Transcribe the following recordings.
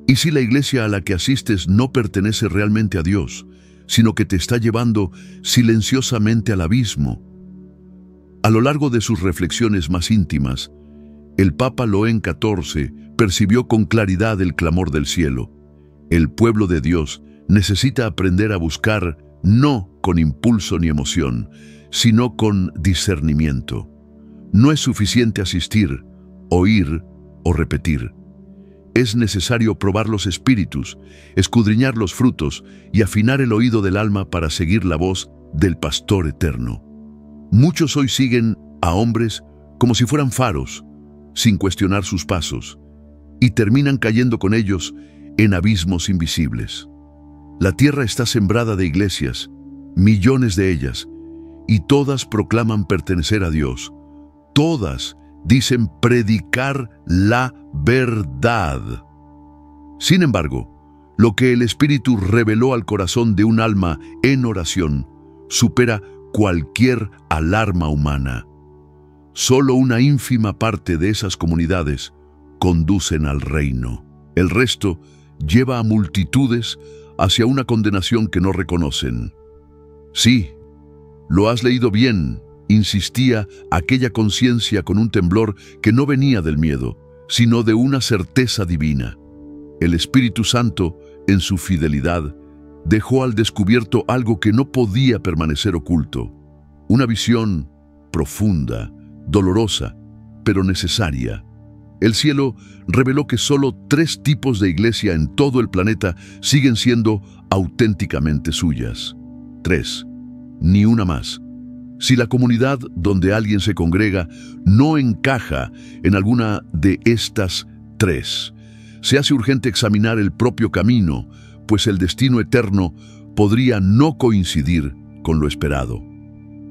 ¿Y si la iglesia a la que asistes no pertenece realmente a Dios, sino que te está llevando silenciosamente al abismo? A lo largo de sus reflexiones más íntimas, el Papa León XIV percibió con claridad el clamor del cielo. El pueblo de Dios necesita aprender a buscar no con impulso ni emoción, sino con discernimiento. No es suficiente asistir, oír o repetir. Es necesario probar los espíritus, escudriñar los frutos y afinar el oído del alma para seguir la voz del pastor eterno. Muchos hoy siguen a hombres como si fueran faros, sin cuestionar sus pasos, y terminan cayendo con ellos en abismos invisibles. La tierra está sembrada de iglesias, millones de ellas, y todas proclaman pertenecer a Dios. Todas dicen predicar la verdad. Sin embargo, lo que el Espíritu reveló al corazón de un alma en oración supera cualquier alarma humana. Solo una ínfima parte de esas comunidades conducen al reino. El resto lleva a multitudes hacia una condenación que no reconocen. Sí, lo has leído bien, insistía aquella conciencia con un temblor que no venía del miedo, sino de una certeza divina. El Espíritu Santo, en su fidelidad, dejó al descubierto algo que no podía permanecer oculto. Una visión profunda, dolorosa, pero necesaria. El cielo reveló que solo 3 tipos de iglesia en todo el planeta siguen siendo auténticamente suyas. 3, ni una más. Si la comunidad donde alguien se congrega no encaja en alguna de estas 3, se hace urgente examinar el propio camino, pues el destino eterno podría no coincidir con lo esperado.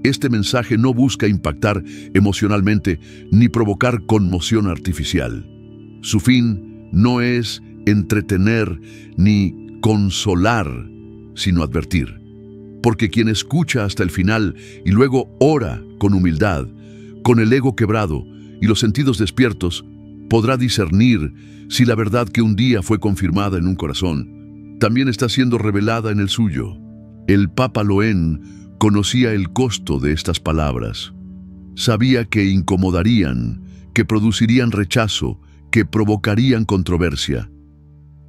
Este mensaje no busca impactar emocionalmente ni provocar conmoción artificial. Su fin no es entretener ni consolar, sino advertir. Porque quien escucha hasta el final y luego ora con humildad, con el ego quebrado y los sentidos despiertos, podrá discernir si la verdad que un día fue confirmada en un corazón también está siendo revelada en el suyo. El Papa León conocía el costo de estas palabras. Sabía que incomodarían, que producirían rechazo, que provocarían controversia.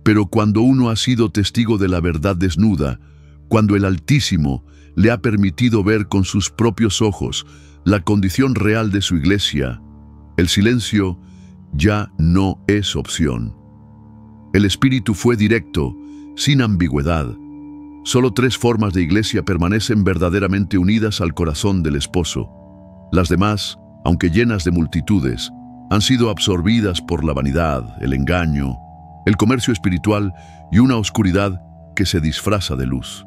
Pero cuando uno ha sido testigo de la verdad desnuda, cuando el Altísimo le ha permitido ver con sus propios ojos la condición real de su iglesia, el silencio ya no es opción. El Espíritu fue directo, sin ambigüedad. Solo 3 formas de iglesia permanecen verdaderamente unidas al corazón del esposo. Las demás, aunque llenas de multitudes, han sido absorbidas por la vanidad, el engaño, el comercio espiritual y una oscuridad que se disfraza de luz.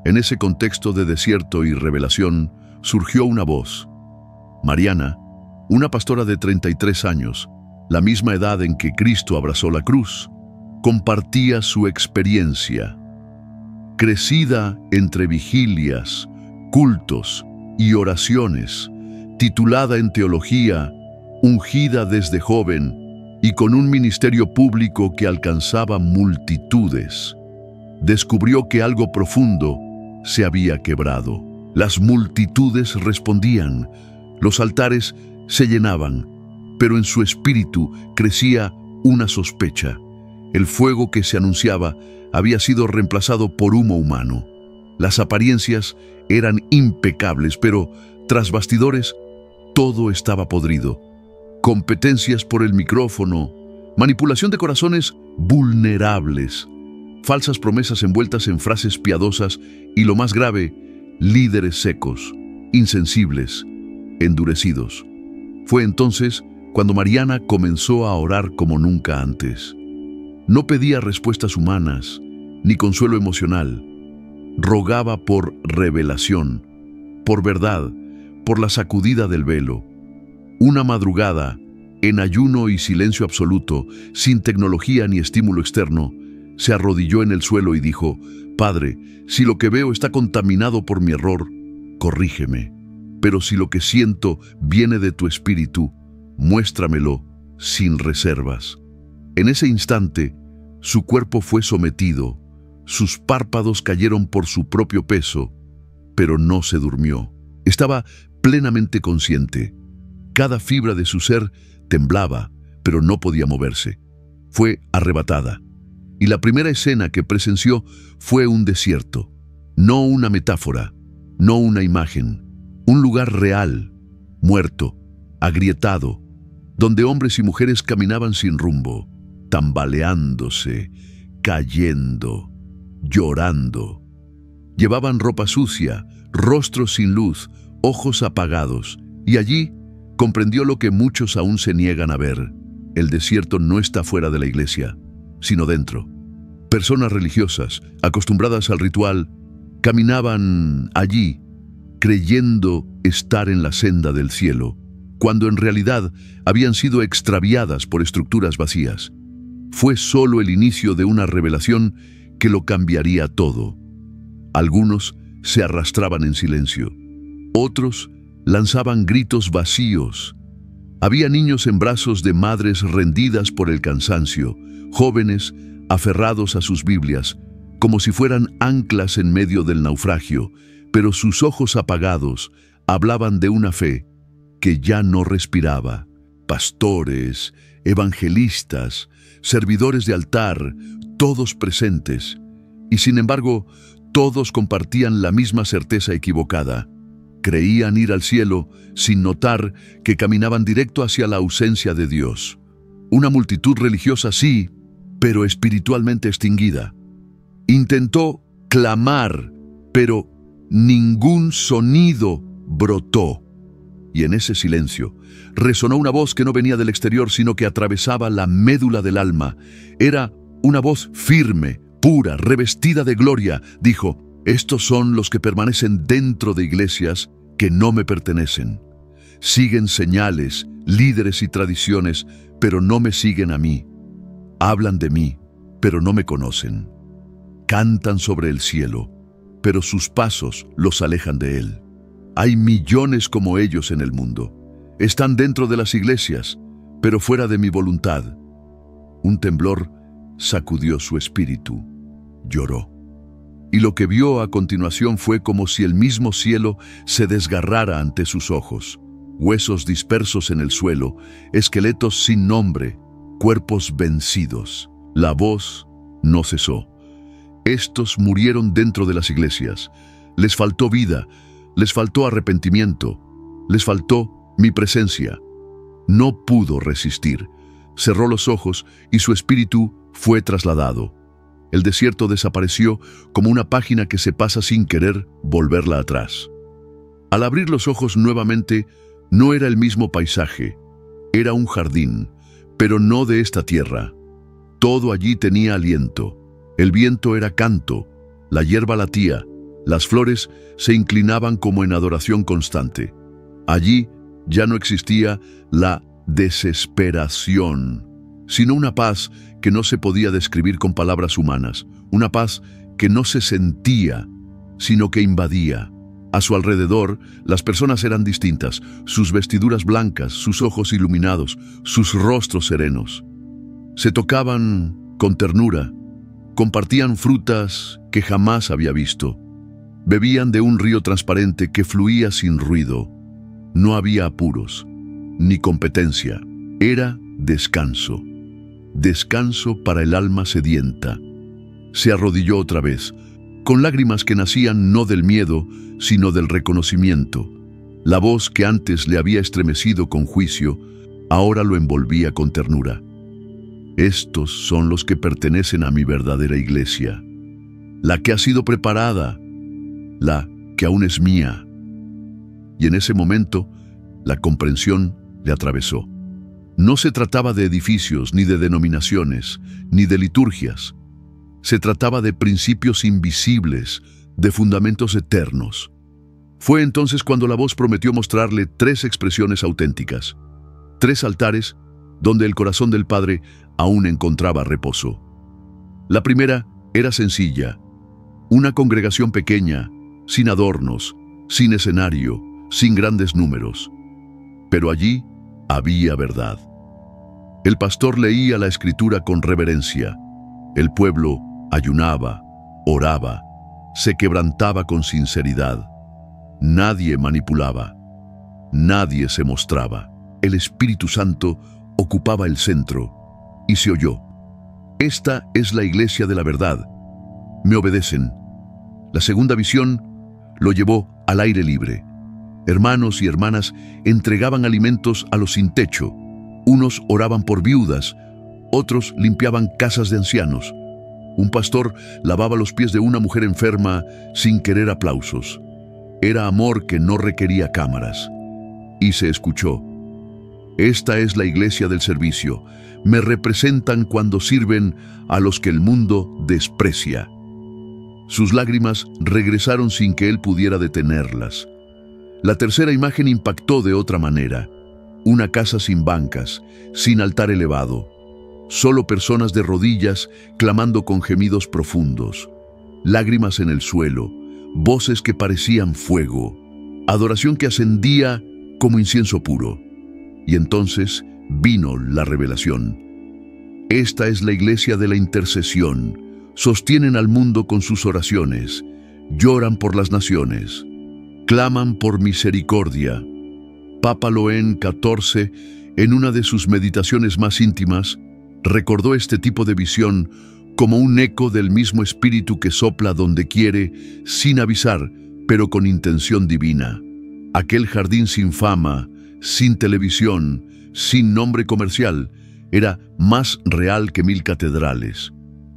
En ese contexto de desierto y revelación surgió una voz. Mariana, una pastora de 33 años, la misma edad en que Cristo abrazó la cruz, compartía su experiencia. Crecida entre vigilias, cultos y oraciones, titulada en teología, ungida desde joven y con un ministerio público que alcanzaba multitudes, descubrió que algo profundo se había quebrado. Las multitudes respondían, los altares se llenaban, pero en su espíritu crecía una sospecha. El fuego que se anunciaba había sido reemplazado por humo humano. Las apariencias eran impecables, pero tras bastidores todo estaba podrido. Competencias por el micrófono, manipulación de corazones vulnerables, falsas promesas envueltas en frases piadosas y, lo más grave, líderes secos, insensibles, endurecidos. Fue entonces cuando Mariana comenzó a orar como nunca antes. No pedía respuestas humanas, ni consuelo emocional. Rogaba por revelación, por verdad, por la sacudida del velo. Una madrugada, en ayuno y silencio absoluto, sin tecnología ni estímulo externo, se arrodilló en el suelo y dijo: «Padre, si lo que veo está contaminado por mi error, corrígeme. Pero si lo que siento viene de tu espíritu, muéstramelo sin reservas». En ese instante, Su cuerpo fue sometido, sus párpados cayeron por su propio peso, pero no se durmió. Estaba plenamente consciente. Cada fibra de su ser temblaba, pero no podía moverse. Fue arrebatada. Y la primera escena que presenció fue un desierto. No una metáfora, no una imagen. Un lugar real, muerto, agrietado, donde hombres y mujeres caminaban sin rumbo, tambaleándose, cayendo, llorando. Llevaban ropa sucia, rostros sin luz, ojos apagados, y allí comprendió lo que muchos aún se niegan a ver. El desierto no está fuera de la iglesia, sino dentro. Personas religiosas, acostumbradas al ritual, caminaban allí, creyendo estar en la senda del cielo, cuando en realidad habían sido extraviadas por estructuras vacías. Fue solo el inicio de una revelación que lo cambiaría todo. Algunos se arrastraban en silencio. Otros lanzaban gritos vacíos. Había niños en brazos de madres rendidas por el cansancio, jóvenes aferrados a sus Biblias, como si fueran anclas en medio del naufragio, pero sus ojos apagados hablaban de una fe que ya no respiraba. Pastores, evangelistas, servidores de altar, todos presentes, y sin embargo, todos compartían la misma certeza equivocada. Creían ir al cielo sin notar que caminaban directo hacia la ausencia de Dios. Una multitud religiosa sí, pero espiritualmente extinguida. Intentó clamar, pero ningún sonido brotó. Y en ese silencio resonó una voz que no venía del exterior, sino que atravesaba la médula del alma. Era una voz firme, pura, revestida de gloria. Dijo: estos son los que permanecen dentro de iglesias que no me pertenecen. Siguen señales, líderes y tradiciones, pero no me siguen a mí. Hablan de mí, pero no me conocen. Cantan sobre el cielo, pero sus pasos los alejan de él. Hay millones como ellos en el mundo. Están dentro de las iglesias, pero fuera de mi voluntad. Un temblor sacudió su espíritu. Lloró. Y lo que vio a continuación fue como si el mismo cielo se desgarrara ante sus ojos. Huesos dispersos en el suelo, esqueletos sin nombre, cuerpos vencidos. La voz no cesó. Estos murieron dentro de las iglesias. Les faltó vida, les faltó arrepentimiento, les faltó mi presencia. No pudo resistir. Cerró los ojos y su espíritu fue trasladado. El desierto desapareció como una página que se pasa sin querer volverla atrás. Al abrir los ojos nuevamente, no era el mismo paisaje. Era un jardín, pero no de esta tierra. Todo allí tenía aliento. El viento era canto, la hierba latía, las flores se inclinaban como en adoración constante. Allí ya no existía la desesperación, sino una paz que no se podía describir con palabras humanas, una paz que no se sentía, sino que invadía. A su alrededor, las personas eran distintas, sus vestiduras blancas, sus ojos iluminados, sus rostros serenos. Se tocaban con ternura, compartían frutas que jamás había visto, bebían de un río transparente que fluía sin ruido. No había apuros, ni competencia, era descanso. Descanso para el alma sedienta. Se arrodilló otra vez, con lágrimas que nacían no del miedo, sino del reconocimiento. La voz que antes le había estremecido con juicio, ahora lo envolvía con ternura. Estos son los que pertenecen a mi verdadera iglesia, la que ha sido preparada, la que aún es mía. Y en ese momento, la comprensión le atravesó. No se trataba de edificios, ni de denominaciones, ni de liturgias. Se trataba de principios invisibles, de fundamentos eternos. Fue entonces cuando la voz prometió mostrarle 3 expresiones auténticas, 3 altares donde el corazón del Padre aún encontraba reposo. La primera era sencilla, una congregación pequeña, sin adornos, sin escenario, sin grandes números. Pero allí había verdad. El pastor leía la escritura con reverencia. El pueblo ayunaba, oraba, se quebrantaba con sinceridad. Nadie manipulaba, nadie se mostraba. El Espíritu Santo ocupaba el centro y se oyó: esta es la iglesia de la verdad. Me obedecen. La segunda visión lo llevó al aire libre. Hermanos y hermanas entregaban alimentos a los sin techo. Unos oraban por viudas, otros limpiaban casas de ancianos. Un pastor lavaba los pies de una mujer enferma sin querer aplausos. Era amor que no requería cámaras. Y se escuchó: esta es la iglesia del servicio. Me representan cuando sirven a los que el mundo desprecia. Sus lágrimas regresaron sin que él pudiera detenerlas. La tercera imagen impactó de otra manera. Una casa sin bancas, sin altar elevado. Solo personas de rodillas clamando con gemidos profundos. Lágrimas en el suelo, voces que parecían fuego. Adoración que ascendía como incienso puro. Y entonces vino la revelación. Esta es la iglesia de la intercesión. Sostienen al mundo con sus oraciones. Lloran por las naciones. Claman por misericordia. Papa Loén XIV, en una de sus meditaciones más íntimas, recordó este tipo de visión como un eco del mismo espíritu que sopla donde quiere, sin avisar, pero con intención divina. Aquel jardín sin fama, sin televisión, sin nombre comercial, era más real que 1000 catedrales.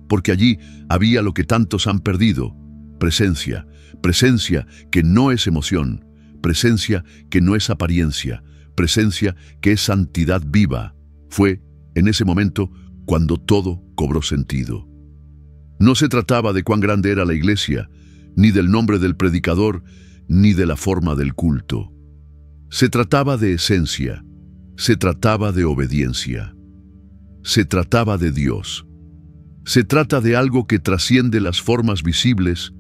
Porque allí había lo que tantos han perdido: presencia, presencia que no es emoción, presencia que no es apariencia, presencia que es santidad viva. Fue en ese momento cuando todo cobró sentido. No se trataba de cuán grande era la iglesia, ni del nombre del predicador, ni de la forma del culto. Se trataba de esencia, se trataba de obediencia, se trataba de Dios. Se trata de algo que trasciende las formas visibles,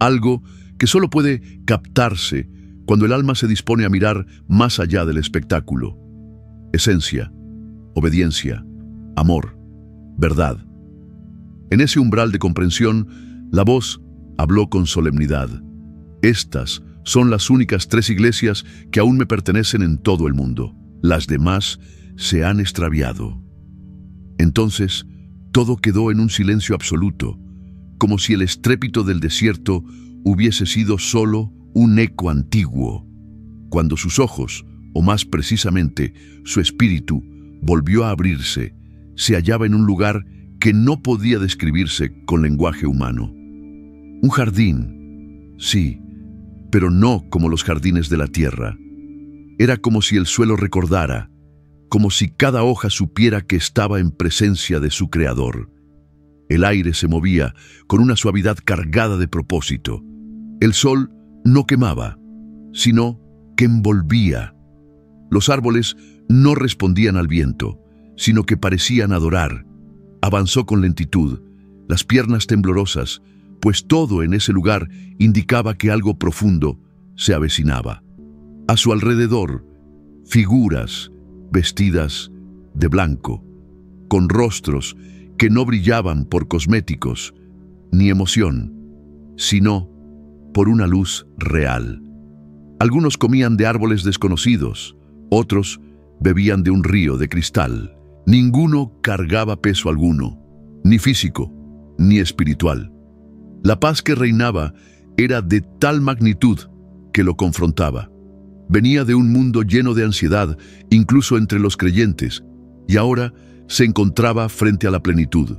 algo que solo puede captarse cuando el alma se dispone a mirar más allá del espectáculo. Esencia, obediencia, amor, verdad. En ese umbral de comprensión, la voz habló con solemnidad: estas son las únicas 3 iglesias que aún me pertenecen en todo el mundo. Las demás se han extraviado. Entonces, todo quedó en un silencio absoluto, como si el estrépito del desierto hubiese sido solo un eco antiguo, cuando sus ojos, o más precisamente, su espíritu, volvió a abrirse. Se hallaba en un lugar que no podía describirse con lenguaje humano. Un jardín, sí, pero no como los jardines de la tierra. Era como si el suelo recordara, como si cada hoja supiera que estaba en presencia de su creador. El aire se movía con una suavidad cargada de propósito. El sol no quemaba, sino que envolvía. Los árboles no respondían al viento, sino que parecían adorar. Avanzó con lentitud, las piernas temblorosas, pues todo en ese lugar indicaba que algo profundo se avecinaba. A su alrededor, figuras vestidas de blanco, con rostros que no brillaban por cosméticos ni emoción, sino por una luz real. Algunos comían de árboles desconocidos, otros bebían de un río de cristal. Ninguno cargaba peso alguno, ni físico, ni espiritual. La paz que reinaba era de tal magnitud que lo confrontaba. Venía de un mundo lleno de ansiedad, incluso entre los creyentes, y ahora se encontraba frente a la plenitud.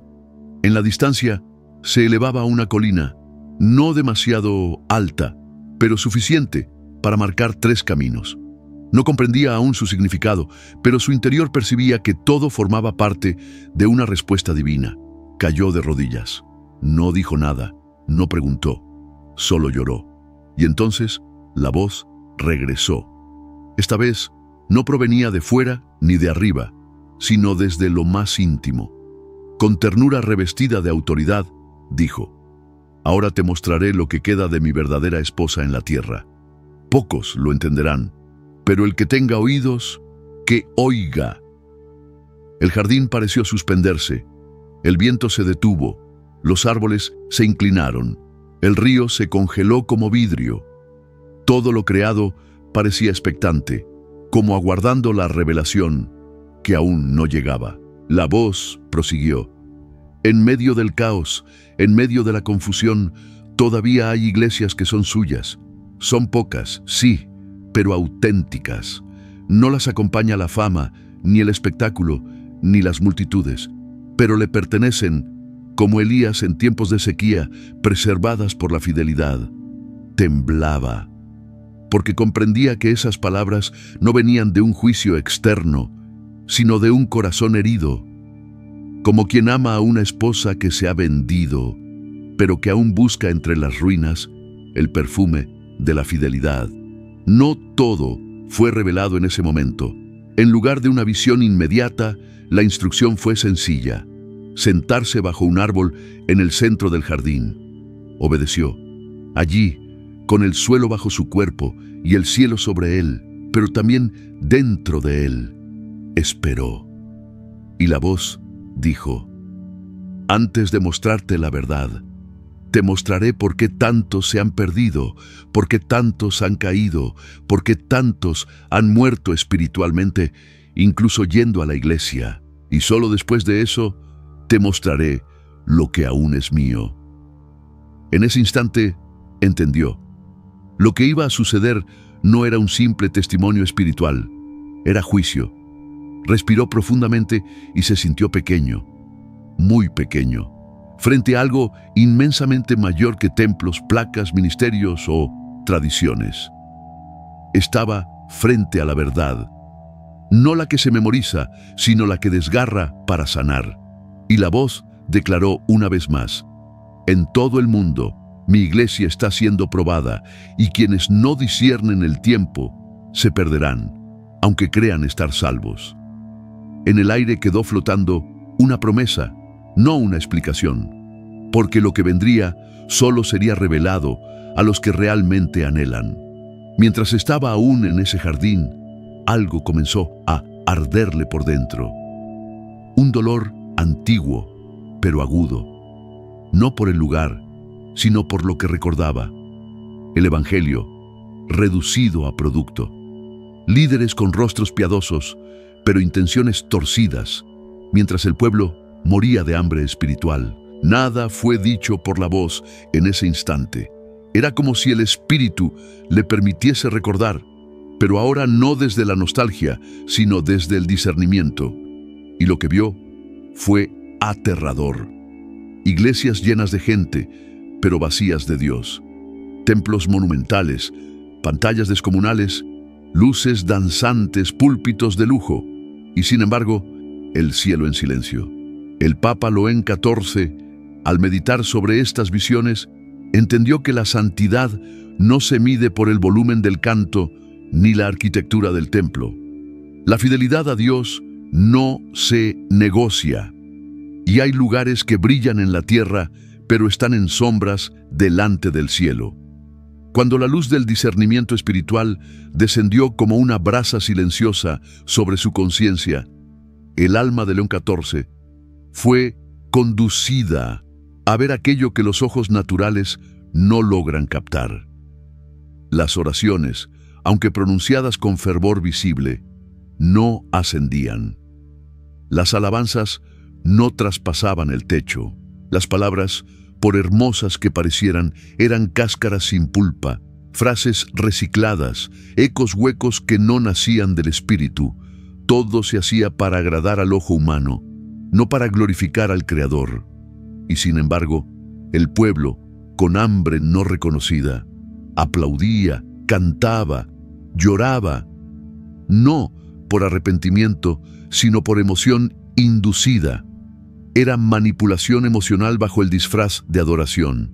En la distancia se elevaba una colina, no demasiado alta, pero suficiente para marcar 3 caminos. No comprendía aún su significado, pero su interior percibía que todo formaba parte de una respuesta divina. Cayó de rodillas. No dijo nada, no preguntó, solo lloró. Y entonces la voz regresó. Esta vez no provenía de fuera ni de arriba, sino desde lo más íntimo. Con ternura revestida de autoridad, dijo: ahora te mostraré lo que queda de mi verdadera esposa en la tierra. Pocos lo entenderán, pero el que tenga oídos, que oiga. El jardín pareció suspenderse. El viento se detuvo, los árboles se inclinaron, el río se congeló como vidrio. Todo lo creado parecía expectante, como aguardando la revelación que aún no llegaba. La voz prosiguió. En medio del caos, en medio de la confusión, todavía hay iglesias que son suyas. Son pocas, sí, pero auténticas. No las acompaña la fama, ni el espectáculo, ni las multitudes, pero le pertenecen, como Elías en tiempos de sequía, preservadas por la fidelidad. Temblaba, porque comprendía que esas palabras no venían de un juicio externo, sino de un corazón herido, como quien ama a una esposa que se ha vendido, pero que aún busca entre las ruinas el perfume de la fidelidad. No todo fue revelado en ese momento. En lugar de una visión inmediata, la instrucción fue sencilla: sentarse bajo un árbol en el centro del jardín. Obedeció. Allí, con el suelo bajo su cuerpo y el cielo sobre él, pero también dentro de él, esperó. Y la voz dijo: antes de mostrarte la verdad, te mostraré por qué tantos se han perdido, por qué tantos han caído, por qué tantos han muerto espiritualmente, incluso yendo a la iglesia. Y solo después de eso, te mostraré lo que aún es mío. En ese instante, entendió. Lo que iba a suceder no era un simple testimonio espiritual, era juicio. Respiró profundamente y se sintió pequeño, muy pequeño, frente a algo inmensamente mayor que templos, placas, ministerios o tradiciones. Estaba frente a la verdad, no la que se memoriza, sino la que desgarra para sanar. Y la voz declaró una vez más: en todo el mundo, mi iglesia está siendo probada, y quienes no disciernen el tiempo se perderán, aunque crean estar salvos. En el aire quedó flotando una promesa, no una explicación, porque lo que vendría solo sería revelado a los que realmente anhelan. Mientras estaba aún en ese jardín, algo comenzó a arderle por dentro. Un dolor antiguo, pero agudo, no por el lugar, sino por lo que recordaba. El Evangelio, reducido a producto. Líderes con rostros piadosos, pero intenciones torcidas, mientras el pueblo moría de hambre espiritual. Nada fue dicho por la voz en ese instante. Era como si el Espíritu le permitiese recordar, pero ahora no desde la nostalgia, sino desde el discernimiento. Y lo que vio fue aterrador. Iglesias llenas de gente, pero vacías de Dios. Templos monumentales, pantallas descomunales, luces danzantes, púlpitos de lujo. Y sin embargo, el cielo en silencio. El Papa León XIV, al meditar sobre estas visiones, entendió que la santidad no se mide por el volumen del canto ni la arquitectura del templo. La fidelidad a Dios no se negocia. Y hay lugares que brillan en la tierra, pero están en sombras delante del cielo. Cuando la luz del discernimiento espiritual descendió como una brasa silenciosa sobre su conciencia, el alma de León XIV fue conducida a ver aquello que los ojos naturales no logran captar. Las oraciones, aunque pronunciadas con fervor visible, no ascendían. Las alabanzas no traspasaban el techo. Las palabras, por hermosas que parecieran, eran cáscaras sin pulpa, frases recicladas, ecos huecos que no nacían del espíritu. Todo se hacía para agradar al ojo humano, no para glorificar al Creador. Y sin embargo, el pueblo, con hambre no reconocida, aplaudía, cantaba, lloraba, no por arrepentimiento, sino por emoción inducida. Era manipulación emocional bajo el disfraz de adoración.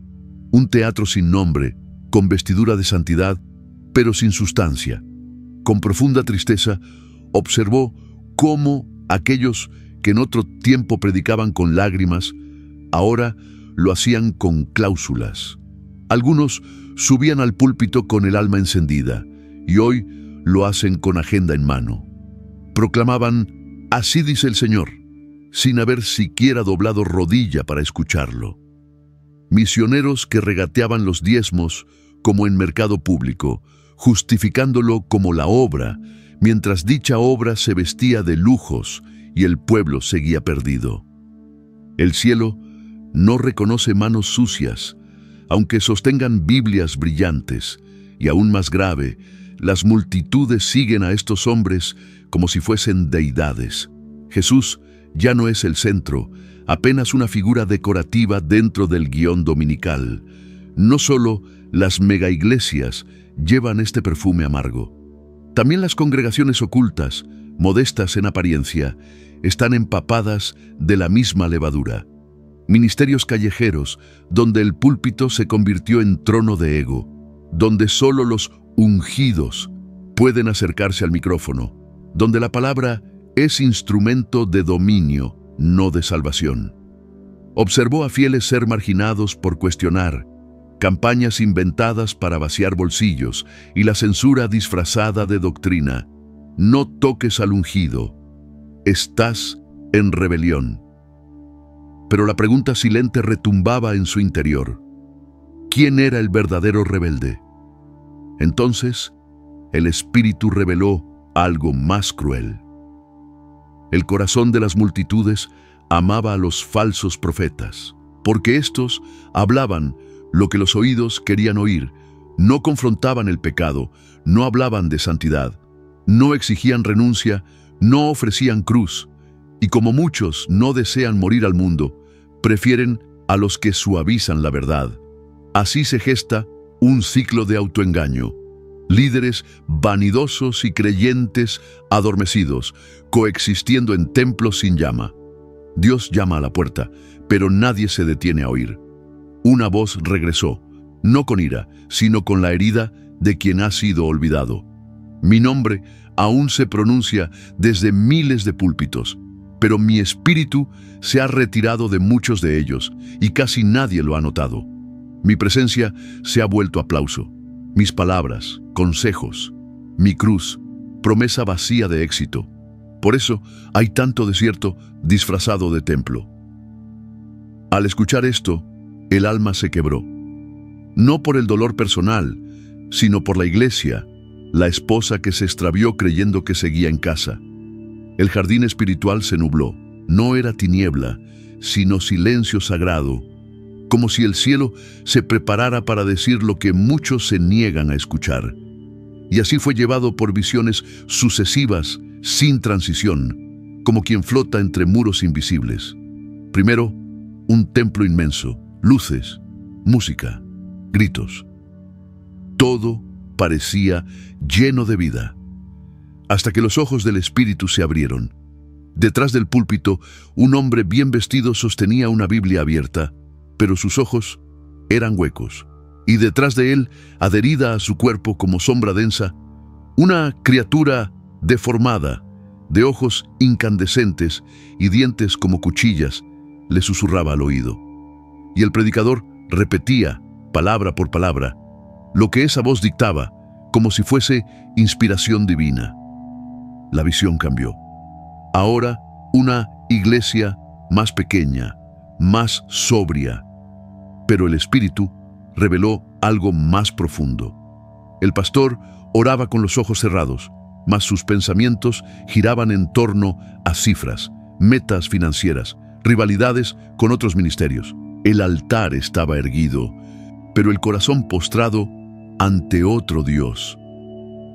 Un teatro sin nombre, con vestidura de santidad, pero sin sustancia. Con profunda tristeza, observó cómo aquellos que en otro tiempo predicaban con lágrimas, ahora lo hacían con cláusulas. Algunos subían al púlpito con el alma encendida, y hoy lo hacen con agenda en mano. Proclamaban: así dice el Señor, sin haber siquiera doblado rodilla para escucharlo. Misioneros que regateaban los diezmos como en mercado público, justificándolo como la obra, mientras dicha obra se vestía de lujos y el pueblo seguía perdido. El cielo no reconoce manos sucias, aunque sostengan Biblias brillantes, y aún más grave, las multitudes siguen a estos hombres como si fuesen deidades. Jesús ya no es el centro, apenas una figura decorativa dentro del guión dominical. No solo las megaiglesias llevan este perfume amargo. También las congregaciones ocultas, modestas en apariencia, están empapadas de la misma levadura. Ministerios callejeros, donde el púlpito se convirtió en trono de ego, donde solo los ungidos pueden acercarse al micrófono, donde la palabra es instrumento de dominio, no de salvación. Observó a fieles ser marginados por cuestionar, campañas inventadas para vaciar bolsillos y la censura disfrazada de doctrina. No toques al ungido, estás en rebelión. Pero la pregunta silente retumbaba en su interior. ¿Quién era el verdadero rebelde? Entonces, el Espíritu reveló algo más cruel. El corazón de las multitudes amaba a los falsos profetas, porque éstos hablaban lo que los oídos querían oír, no confrontaban el pecado, no hablaban de santidad, no exigían renuncia, no ofrecían cruz, y como muchos no desean morir al mundo, prefieren a los que suavizan la verdad. Así se gesta un ciclo de autoengaño. Líderes vanidosos y creyentes adormecidos, coexistiendo en templos sin llama. Dios llama a la puerta, pero nadie se detiene a oír. Una voz regresó, no con ira, sino con la herida de quien ha sido olvidado. Mi nombre aún se pronuncia desde miles de púlpitos, pero mi espíritu se ha retirado de muchos de ellos y casi nadie lo ha notado. Mi presencia se ha vuelto aplauso. Mis palabras, consejos, mi cruz, promesa vacía de éxito. Por eso hay tanto desierto disfrazado de templo. Al escuchar esto, el alma se quebró. No por el dolor personal, sino por la iglesia, la esposa que se extravió creyendo que seguía en casa. El jardín espiritual se nubló. No era tiniebla, sino silencio sagrado, como si el cielo se preparara para decir lo que muchos se niegan a escuchar. Y así fue llevado por visiones sucesivas, sin transición, como quien flota entre muros invisibles. Primero, un templo inmenso, luces, música, gritos. Todo parecía lleno de vida, hasta que los ojos del espíritu se abrieron. Detrás del púlpito, un hombre bien vestido sostenía una Biblia abierta, pero sus ojos eran huecos, y detrás de él, adherida a su cuerpo como sombra densa, una criatura deformada, de ojos incandescentes y dientes como cuchillas, le susurraba al oído. Y el predicador repetía, palabra por palabra, lo que esa voz dictaba, como si fuese inspiración divina. La visión cambió. Ahora, una iglesia más pequeña, más sobria, pero el Espíritu reveló algo más profundo. El pastor oraba con los ojos cerrados, mas sus pensamientos giraban en torno a cifras, metas financieras, rivalidades con otros ministerios. El altar estaba erguido, pero el corazón postrado ante otro Dios.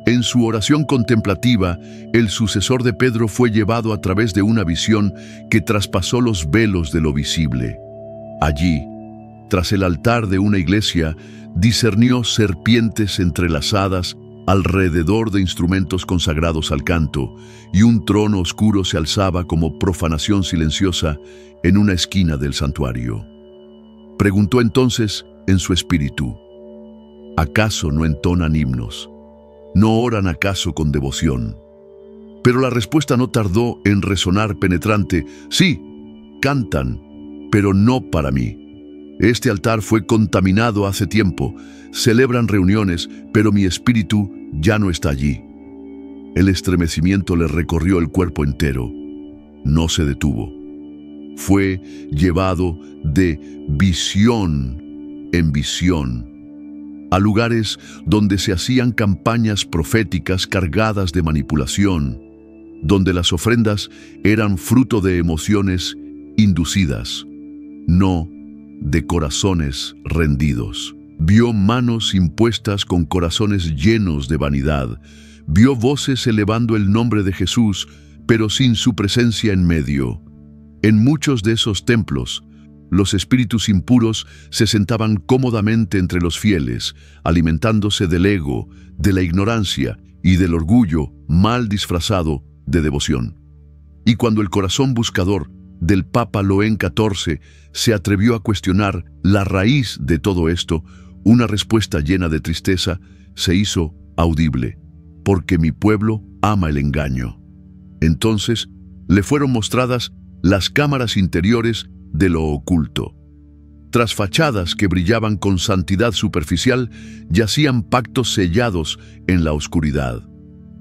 En su oración contemplativa, el sucesor de Pedro fue llevado a través de una visión que traspasó los velos de lo visible. Allí, tras el altar de una iglesia, discernió serpientes entrelazadas alrededor de instrumentos consagrados al canto, y un trono oscuro se alzaba como profanación silenciosa en una esquina del santuario. Preguntó entonces en su espíritu, ¿acaso no entonan himnos? ¿No oran acaso con devoción? Pero la respuesta no tardó en resonar penetrante. Sí, cantan, pero no para mí. Este altar fue contaminado hace tiempo. Celebran reuniones, pero mi espíritu ya no está allí. El estremecimiento le recorrió el cuerpo entero. No se detuvo. fue llevado de visión en visión a lugares donde se hacían campañas proféticas cargadas de manipulación, donde las ofrendas eran fruto de emociones inducidas, no de corazones rendidos. Vio manos impuestas con corazones llenos de vanidad. Vio voces elevando el nombre de Jesús, pero sin su presencia en medio. En muchos de esos templos, los espíritus impuros se sentaban cómodamente entre los fieles, alimentándose del ego, de la ignorancia y del orgullo mal disfrazado de devoción. Y cuando el corazón buscador del Papa León XIV se atrevió a cuestionar la raíz de todo esto, una respuesta llena de tristeza se hizo audible: porque mi pueblo ama el engaño. Entonces le fueron mostradas las cámaras interiores de lo oculto. Tras fachadas que brillaban con santidad superficial, yacían pactos sellados en la oscuridad.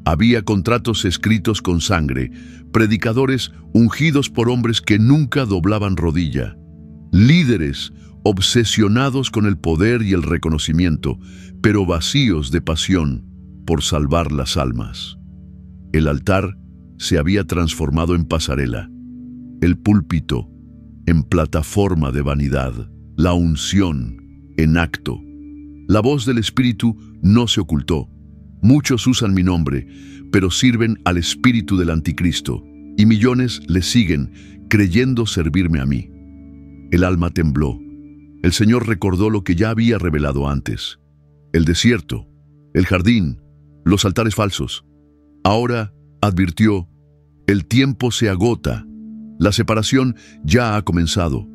Había contratos escritos con sangre, predicadores ungidos por hombres que nunca doblaban rodilla, líderes obsesionados con el poder y el reconocimiento, pero vacíos de pasión por salvar las almas. El altar se había transformado en pasarela, el púlpito en plataforma de vanidad, la unción en acto. La voz del Espíritu no se ocultó. Muchos usan mi nombre, pero sirven al espíritu del anticristo, y millones le siguen, creyendo servirme a mí. El alma tembló. El Señor recordó lo que ya había revelado antes: el desierto, el jardín, los altares falsos. Ahora advirtió: el tiempo se agota, la separación ya ha comenzado.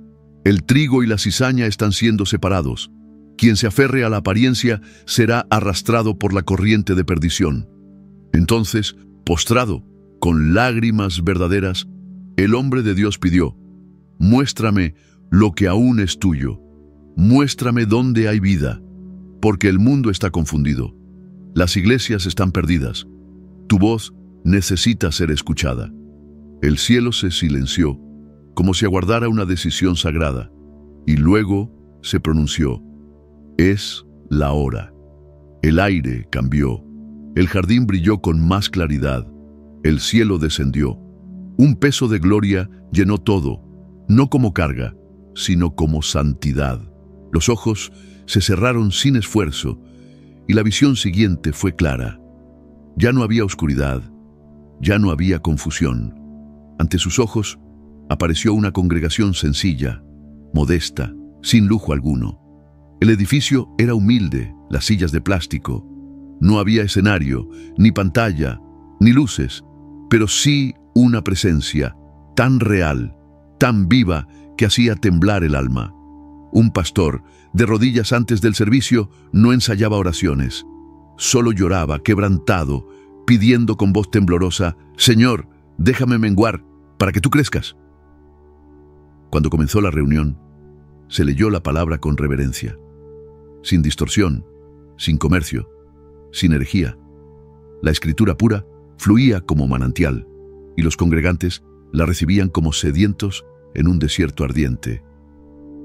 El trigo y la cizaña están siendo separados. Quien se aferre a la apariencia será arrastrado por la corriente de perdición. Entonces, postrado, con lágrimas verdaderas, el hombre de Dios pidió: muéstrame lo que aún es tuyo. Muéstrame dónde hay vida, porque el mundo está confundido. Las iglesias están perdidas. Tu voz necesita ser escuchada. El cielo se silenció, como si aguardara una decisión sagrada, y luego se pronunció: es la hora. El aire cambió. El jardín brilló con más claridad. El cielo descendió. Un peso de gloria llenó todo, no como carga, sino como santidad. Los ojos se cerraron sin esfuerzo, y la visión siguiente fue clara. Ya no había oscuridad, ya no había confusión. Ante sus ojos apareció una congregación sencilla, modesta, sin lujo alguno. El edificio era humilde, las sillas de plástico. No había escenario, ni pantalla, ni luces, pero sí una presencia tan real, tan viva, que hacía temblar el alma. Un pastor, de rodillas antes del servicio, no ensayaba oraciones. Solo lloraba, quebrantado, pidiendo con voz temblorosa: Señor, déjame menguar para que tú crezcas. Cuando comenzó la reunión, se leyó la palabra con reverencia, sin distorsión, sin comercio, sin herejía. La escritura pura fluía como manantial, y los congregantes la recibían como sedientos en un desierto ardiente.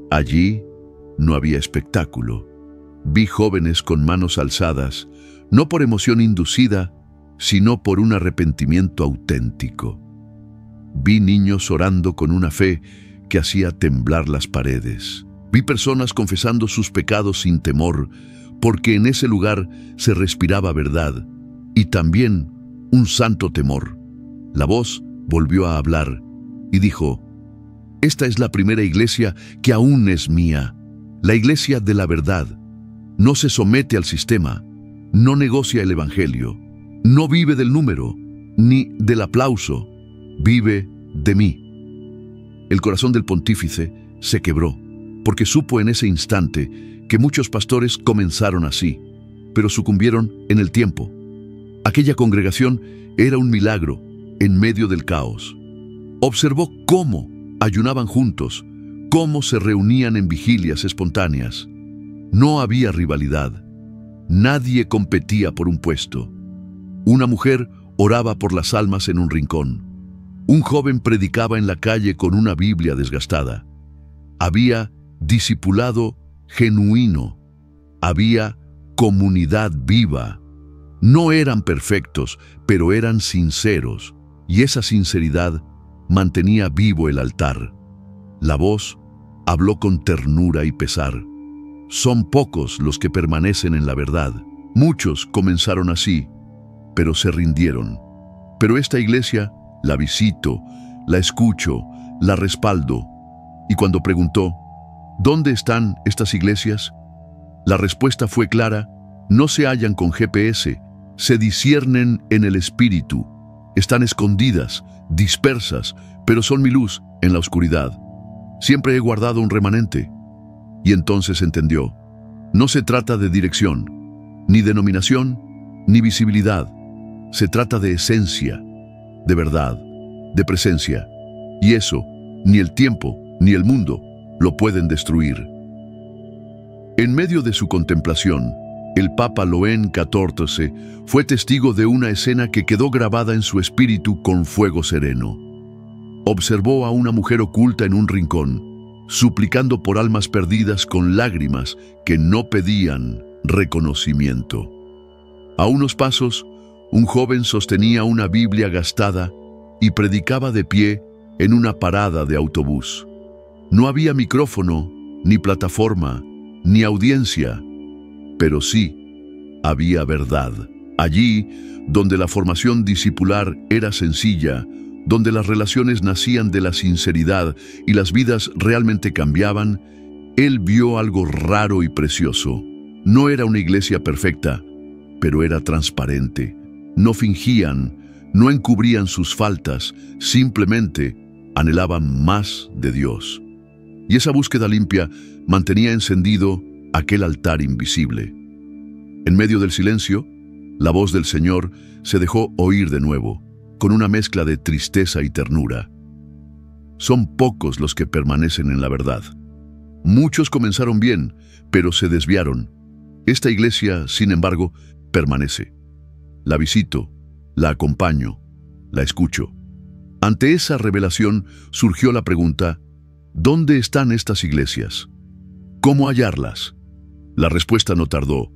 Allí no había espectáculo. Vi jóvenes con manos alzadas, no por emoción inducida, sino por un arrepentimiento auténtico. Vi niños orando con una fe que hacía temblar las paredes. Vi personas confesando sus pecados sin temor, porque en ese lugar se respiraba verdad y también un santo temor. La voz volvió a hablar y dijo: esta es la primera iglesia que aún es mía, la iglesia de la verdad. No se somete al sistema, no negocia el evangelio, no vive del número ni del aplauso, vive de mí. El corazón del pontífice se quebró, porque supo en ese instante que muchos pastores comenzaron así, pero sucumbieron en el tiempo. Aquella congregación era un milagro en medio del caos. Observó cómo ayunaban juntos, cómo se reunían en vigilias espontáneas. No había rivalidad. Nadie competía por un puesto. Una mujer oraba por las almas en un rincón. Un joven predicaba en la calle con una Biblia desgastada. Había discipulado genuino. Había comunidad viva. No eran perfectos, pero eran sinceros, y esa sinceridad mantenía vivo el altar. La voz habló con ternura y pesar. Son pocos los que permanecen en la verdad. Muchos comenzaron así, pero se rindieron. Pero esta iglesia la visito, la escucho, la respaldo. Y cuando preguntó, ¿dónde están estas iglesias? La respuesta fue clara: no se hallan con GPS, se disciernen en el espíritu. Están escondidas, dispersas, pero son mi luz en la oscuridad. Siempre he guardado un remanente. Y entonces entendió: no se trata de dirección, ni denominación, ni visibilidad. Se trata de esencia, de verdad, de presencia. Y eso, ni el tiempo, ni el mundo, lo pueden destruir. En medio de su contemplación, el Papa León XIV fue testigo de una escena que quedó grabada en su espíritu con fuego sereno. Observó a una mujer oculta en un rincón, suplicando por almas perdidas con lágrimas que no pedían reconocimiento. A unos pasos, un joven sostenía una Biblia gastada y predicaba de pie en una parada de autobús. No había micrófono, ni plataforma, ni audiencia, pero sí había verdad. Allí, donde la formación discipular era sencilla, donde las relaciones nacían de la sinceridad y las vidas realmente cambiaban, él vio algo raro y precioso. No era una iglesia perfecta, pero era transparente. No fingían, no encubrían sus faltas, simplemente anhelaban más de Dios. Y esa búsqueda limpia mantenía encendido aquel altar invisible. En medio del silencio, la voz del Señor se dejó oír de nuevo, con una mezcla de tristeza y ternura. Son pocos los que permanecen en la verdad. Muchos comenzaron bien, pero se desviaron. Esta iglesia, sin embargo, permanece. La visito, la acompaño, la escucho. Ante esa revelación surgió la pregunta: ¿dónde están estas iglesias? ¿Cómo hallarlas? La respuesta no tardó.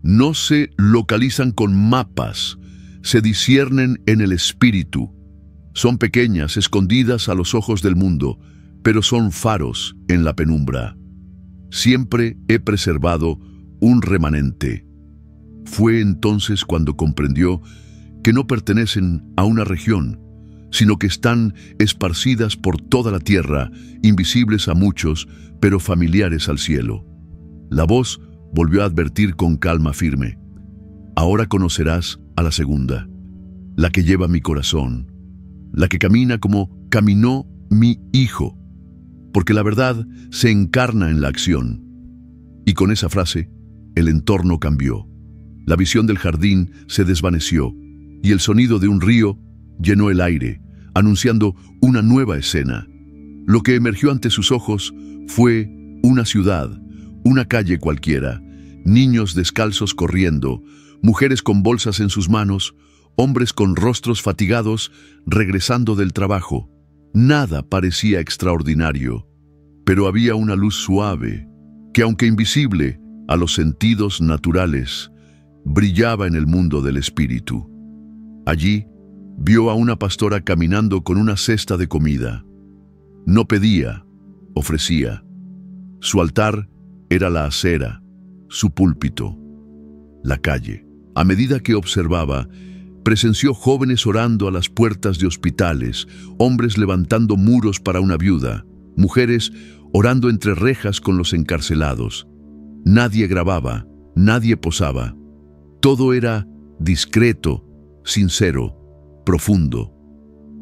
No se localizan con mapas, se disciernen en el espíritu. Son pequeñas, escondidas a los ojos del mundo, pero son faros en la penumbra. Siempre he preservado un remanente. Fue entonces cuando comprendió que no pertenecen a una región, sino que están esparcidas por toda la tierra, invisibles a muchos, pero familiares al cielo. La voz volvió a advertir con calma firme: ahora conocerás a la segunda, la que lleva mi corazón, la que camina como caminó mi hijo, porque la verdad se encarna en la acción. Y con esa frase, el entorno cambió. La visión del jardín se desvaneció y el sonido de un río llenó el aire, anunciando una nueva escena. Lo que emergió ante sus ojos fue una ciudad, una calle cualquiera, niños descalzos corriendo, mujeres con bolsas en sus manos, hombres con rostros fatigados regresando del trabajo. Nada parecía extraordinario, pero había una luz suave que, aunque invisible a los sentidos naturales, brillaba en el mundo del espíritu. Allí vio a una pastora caminando con una cesta de comida. No pedía, ofrecía. Su altar era la acera, su púlpito, la calle. A medida que observaba, presenció jóvenes orando a las puertas de hospitales, hombres levantando muros para una viuda, mujeres orando entre rejas con los encarcelados. Nadie grababa, nadie posaba. Todo era discreto, sincero, profundo.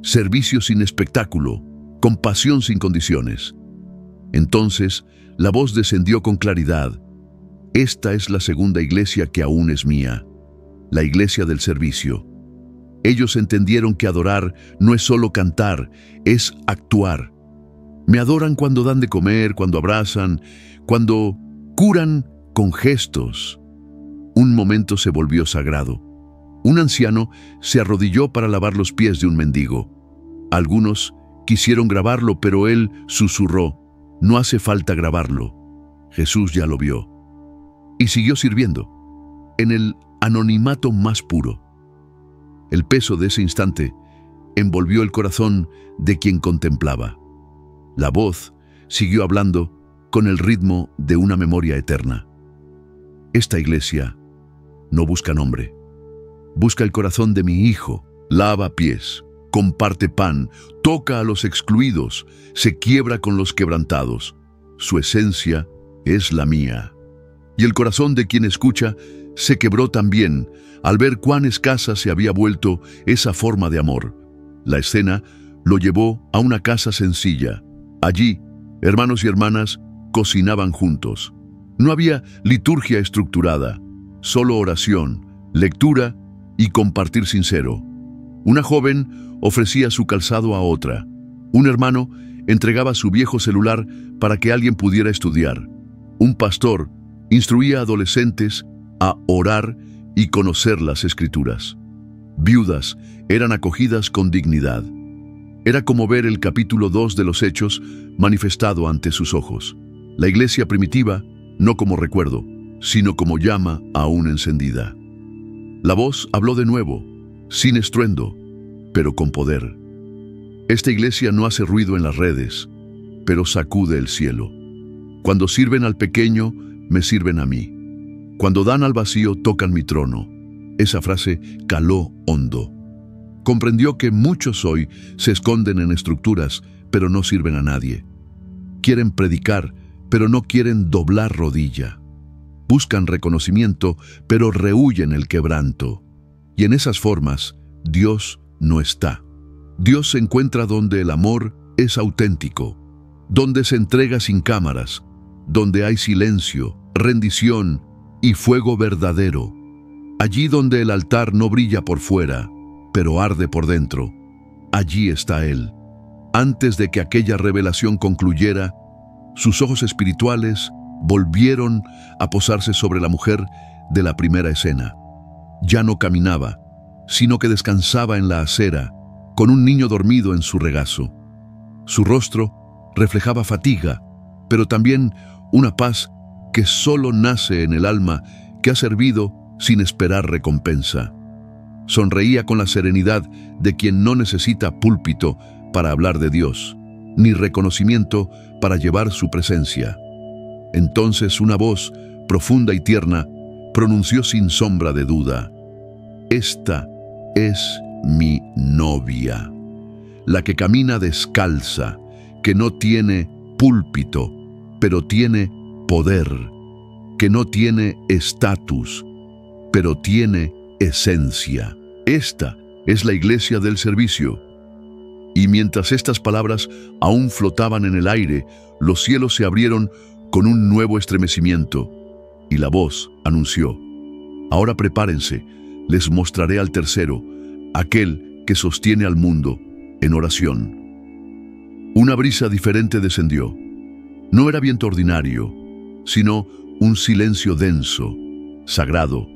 Servicio sin espectáculo, compasión sin condiciones. Entonces, la voz descendió con claridad: esta es la segunda iglesia que aún es mía, la iglesia del servicio. Ellos entendieron que adorar no es solo cantar, es actuar. Me adoran cuando dan de comer, cuando abrazan, cuando curan con gestos. Un momento se volvió sagrado. Un anciano se arrodilló para lavar los pies de un mendigo. Algunos quisieron grabarlo, pero él susurró: no hace falta grabarlo. Jesús ya lo vio. Y siguió sirviendo, en el anonimato más puro. El peso de ese instante envolvió el corazón de quien contemplaba. La voz siguió hablando con el ritmo de una memoria eterna. Esta iglesia no busca nombre. Busca el corazón de mi hijo. Lava pies, comparte pan, toca a los excluidos, se quiebra con los quebrantados. Su esencia es la mía. Y el corazón de quien escucha se quebró también al ver cuán escasa se había vuelto esa forma de amor. La escena lo llevó a una casa sencilla. Allí, hermanos y hermanas cocinaban juntos. No había liturgia estructurada, solo oración, lectura y compartir sincero. Una joven ofrecía su calzado a otra. Un hermano entregaba su viejo celular para que alguien pudiera estudiar. Un pastor instruía a adolescentes a orar y conocer las Escrituras. Viudas eran acogidas con dignidad. Era como ver el capítulo 2 de los Hechos manifestado ante sus ojos. La iglesia primitiva, no como recuerdo, sino como llama aún encendida. La voz habló de nuevo, sin estruendo, pero con poder. Esta iglesia no hace ruido en las redes, pero sacude el cielo. Cuando sirven al pequeño, me sirven a mí. Cuando dan al vacío, tocan mi trono. Esa frase caló hondo. Comprendió que muchos hoy se esconden en estructuras, pero no sirven a nadie. Quieren predicar, pero no quieren doblar rodilla. Buscan reconocimiento, pero rehúyen el quebranto. Y en esas formas, Dios no está. Dios se encuentra donde el amor es auténtico, donde se entrega sin cámaras, donde hay silencio, rendición y fuego verdadero. Allí donde el altar no brilla por fuera, pero arde por dentro. Allí está Él. Antes de que aquella revelación concluyera, sus ojos espirituales volvieron a posarse sobre la mujer de la primera escena. Ya no caminaba, sino que descansaba en la acera, con un niño dormido en su regazo. Su rostro reflejaba fatiga, pero también una paz que solo nace en el alma que ha servido sin esperar recompensa. Sonreía con la serenidad de quien no necesita púlpito para hablar de Dios, ni reconocimiento para llevar su presencia. Entonces una voz profunda y tierna pronunció sin sombra de duda: esta es mi novia, la que camina descalza, que no tiene púlpito, pero tiene poder, que no tiene estatus, pero tiene esencia. Esta es la iglesia del servicio. Y mientras estas palabras aún flotaban en el aire, los cielos se abrieron con un nuevo estremecimiento, y la voz anunció: ahora prepárense, les mostraré al tercero, aquel que sostiene al mundo en oración. Una brisa diferente descendió. No era viento ordinario, sino un silencio denso, sagrado,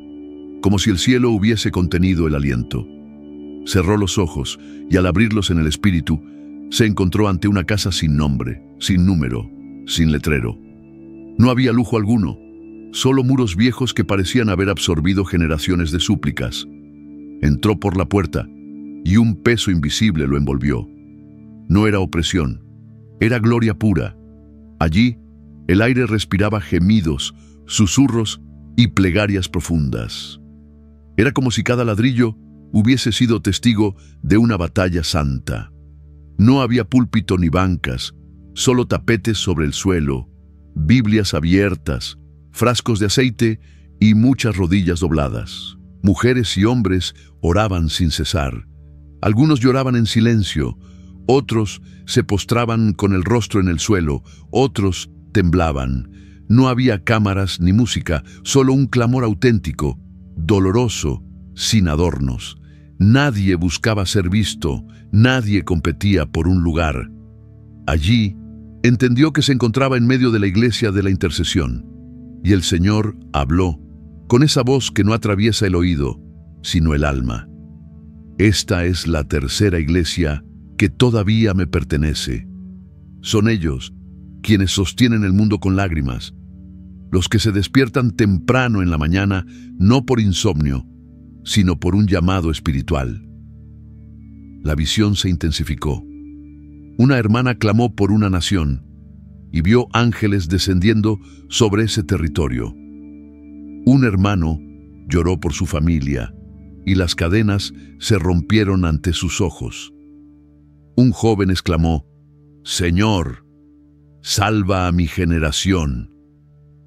como si el cielo hubiese contenido el aliento. Cerró los ojos y al abrirlos en el espíritu, se encontró ante una casa sin nombre, sin número, sin letrero. No había lujo alguno, solo muros viejos que parecían haber absorbido generaciones de súplicas. Entró por la puerta y un peso invisible lo envolvió. No era opresión, era gloria pura. Allí, el aire respiraba gemidos, susurros y plegarias profundas. Era como si cada ladrillo hubiese sido testigo de una batalla santa. No había púlpito ni bancas, solo tapetes sobre el suelo, Biblias abiertas, frascos de aceite y muchas rodillas dobladas. Mujeres y hombres oraban sin cesar. Algunos lloraban en silencio, otros se postraban con el rostro en el suelo, otros temblaban. No había cámaras ni música, solo un clamor auténtico, doloroso, sin adornos. Nadie buscaba ser visto, nadie competía por un lugar. Allí, entendió que se encontraba en medio de la iglesia de la intercesión, y el Señor habló, con esa voz que no atraviesa el oído, sino el alma. Esta es la tercera iglesia que todavía me pertenece. Son ellos quienes sostienen el mundo con lágrimas, los que se despiertan temprano en la mañana, no por insomnio, sino por un llamado espiritual. La visión se intensificó. Una hermana clamó por una nación y vio ángeles descendiendo sobre ese territorio. Un hermano lloró por su familia y las cadenas se rompieron ante sus ojos. Un joven exclamó: «Señor, salva a mi generación».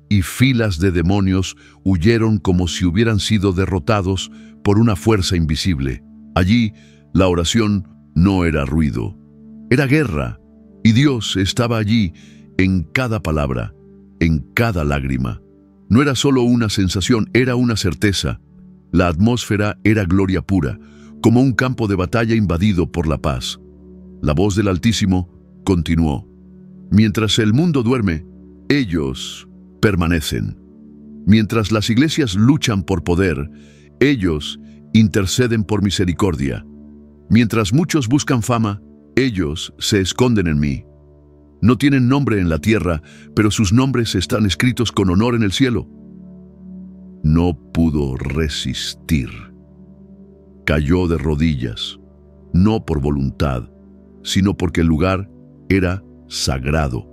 Y filas de demonios huyeron como si hubieran sido derrotados por una fuerza invisible. Allí, la oración no era ruido, era guerra, y Dios estaba allí en cada palabra, en cada lágrima. No era solo una sensación, era una certeza. La atmósfera era gloria pura, como un campo de batalla invadido por la paz. La voz del Altísimo continuó: «Mientras el mundo duerme, ellos permanecen. Mientras las iglesias luchan por poder, ellos interceden por misericordia. Mientras muchos buscan fama, ellos se esconden en mí. No tienen nombre en la tierra, pero sus nombres están escritos con honor en el cielo». No pudo resistir. Cayó de rodillas, no por voluntad, sino porque el lugar era sagrado.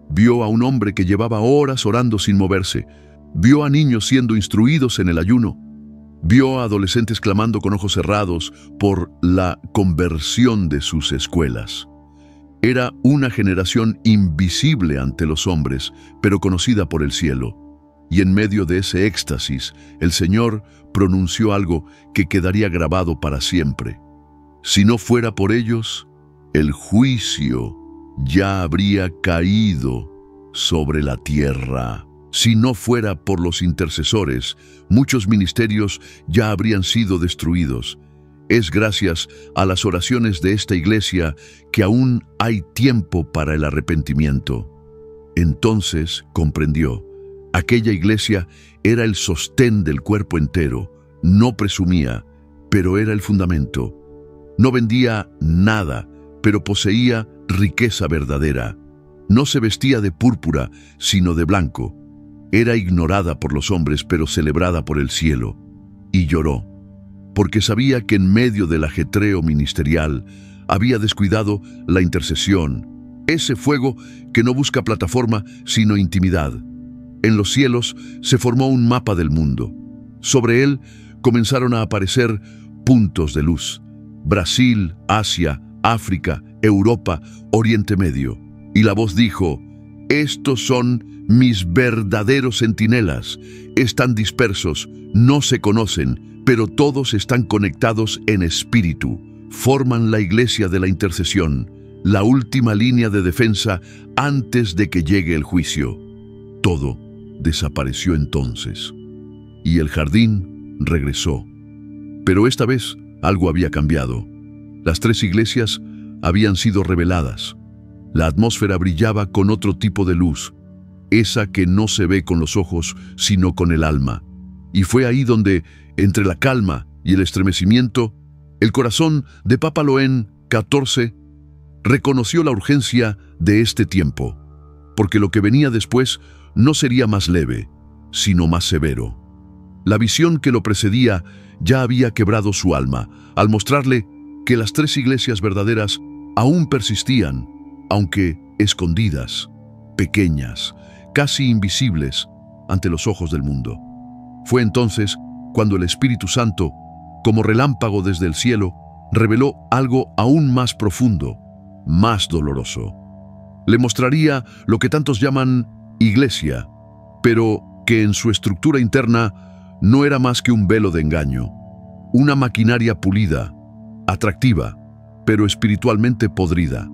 Vio a un hombre que llevaba horas orando sin moverse. Vio a niños siendo instruidos en el ayuno. Vio a adolescentes clamando con ojos cerrados por la conversión de sus escuelas. Era una generación invisible ante los hombres, pero conocida por el cielo. Y en medio de ese éxtasis, el Señor pronunció algo que quedaría grabado para siempre. Si no fuera por ellos, el juicio ya habría caído sobre la tierra. Si no fuera por los intercesores, muchos ministerios ya habrían sido destruidos. Es gracias a las oraciones de esta iglesia que aún hay tiempo para el arrepentimiento. Entonces comprendió: aquella iglesia era el sostén del cuerpo entero. No presumía, pero era el fundamento. No vendía nada, pero poseía riqueza verdadera. No se vestía de púrpura, sino de blanco. Era ignorada por los hombres, pero celebrada por el cielo. Y lloró, porque sabía que en medio del ajetreo ministerial había descuidado la intercesión, ese fuego que no busca plataforma, sino intimidad. En los cielos se formó un mapa del mundo. Sobre él comenzaron a aparecer puntos de luz: Brasil, Asia, África, Europa, Oriente Medio. Y la voz dijo: «Estos son mis verdaderos centinelas. Están dispersos, no se conocen, pero todos están conectados en espíritu. Forman la iglesia de la intercesión, la última línea de defensa antes de que llegue el juicio». Todo desapareció entonces, y el jardín regresó. Pero esta vez algo había cambiado. Las tres iglesias habían sido reveladas. La atmósfera brillaba con otro tipo de luz, esa que no se ve con los ojos, sino con el alma. Y fue ahí donde, entre la calma y el estremecimiento, el corazón de Papa León XIV reconoció la urgencia de este tiempo, porque lo que venía después no sería más leve, sino más severo. La visión que lo precedía ya había quebrado su alma, al mostrarle que las tres iglesias verdaderas aún persistían, aunque escondidas, pequeñas, casi invisibles ante los ojos del mundo. Fue entonces cuando el Espíritu Santo, como relámpago desde el cielo, reveló algo aún más profundo, más doloroso. Le mostraría lo que tantos llaman iglesia, pero que en su estructura interna no era más que un velo de engaño, una maquinaria pulida, atractiva, pero espiritualmente podrida.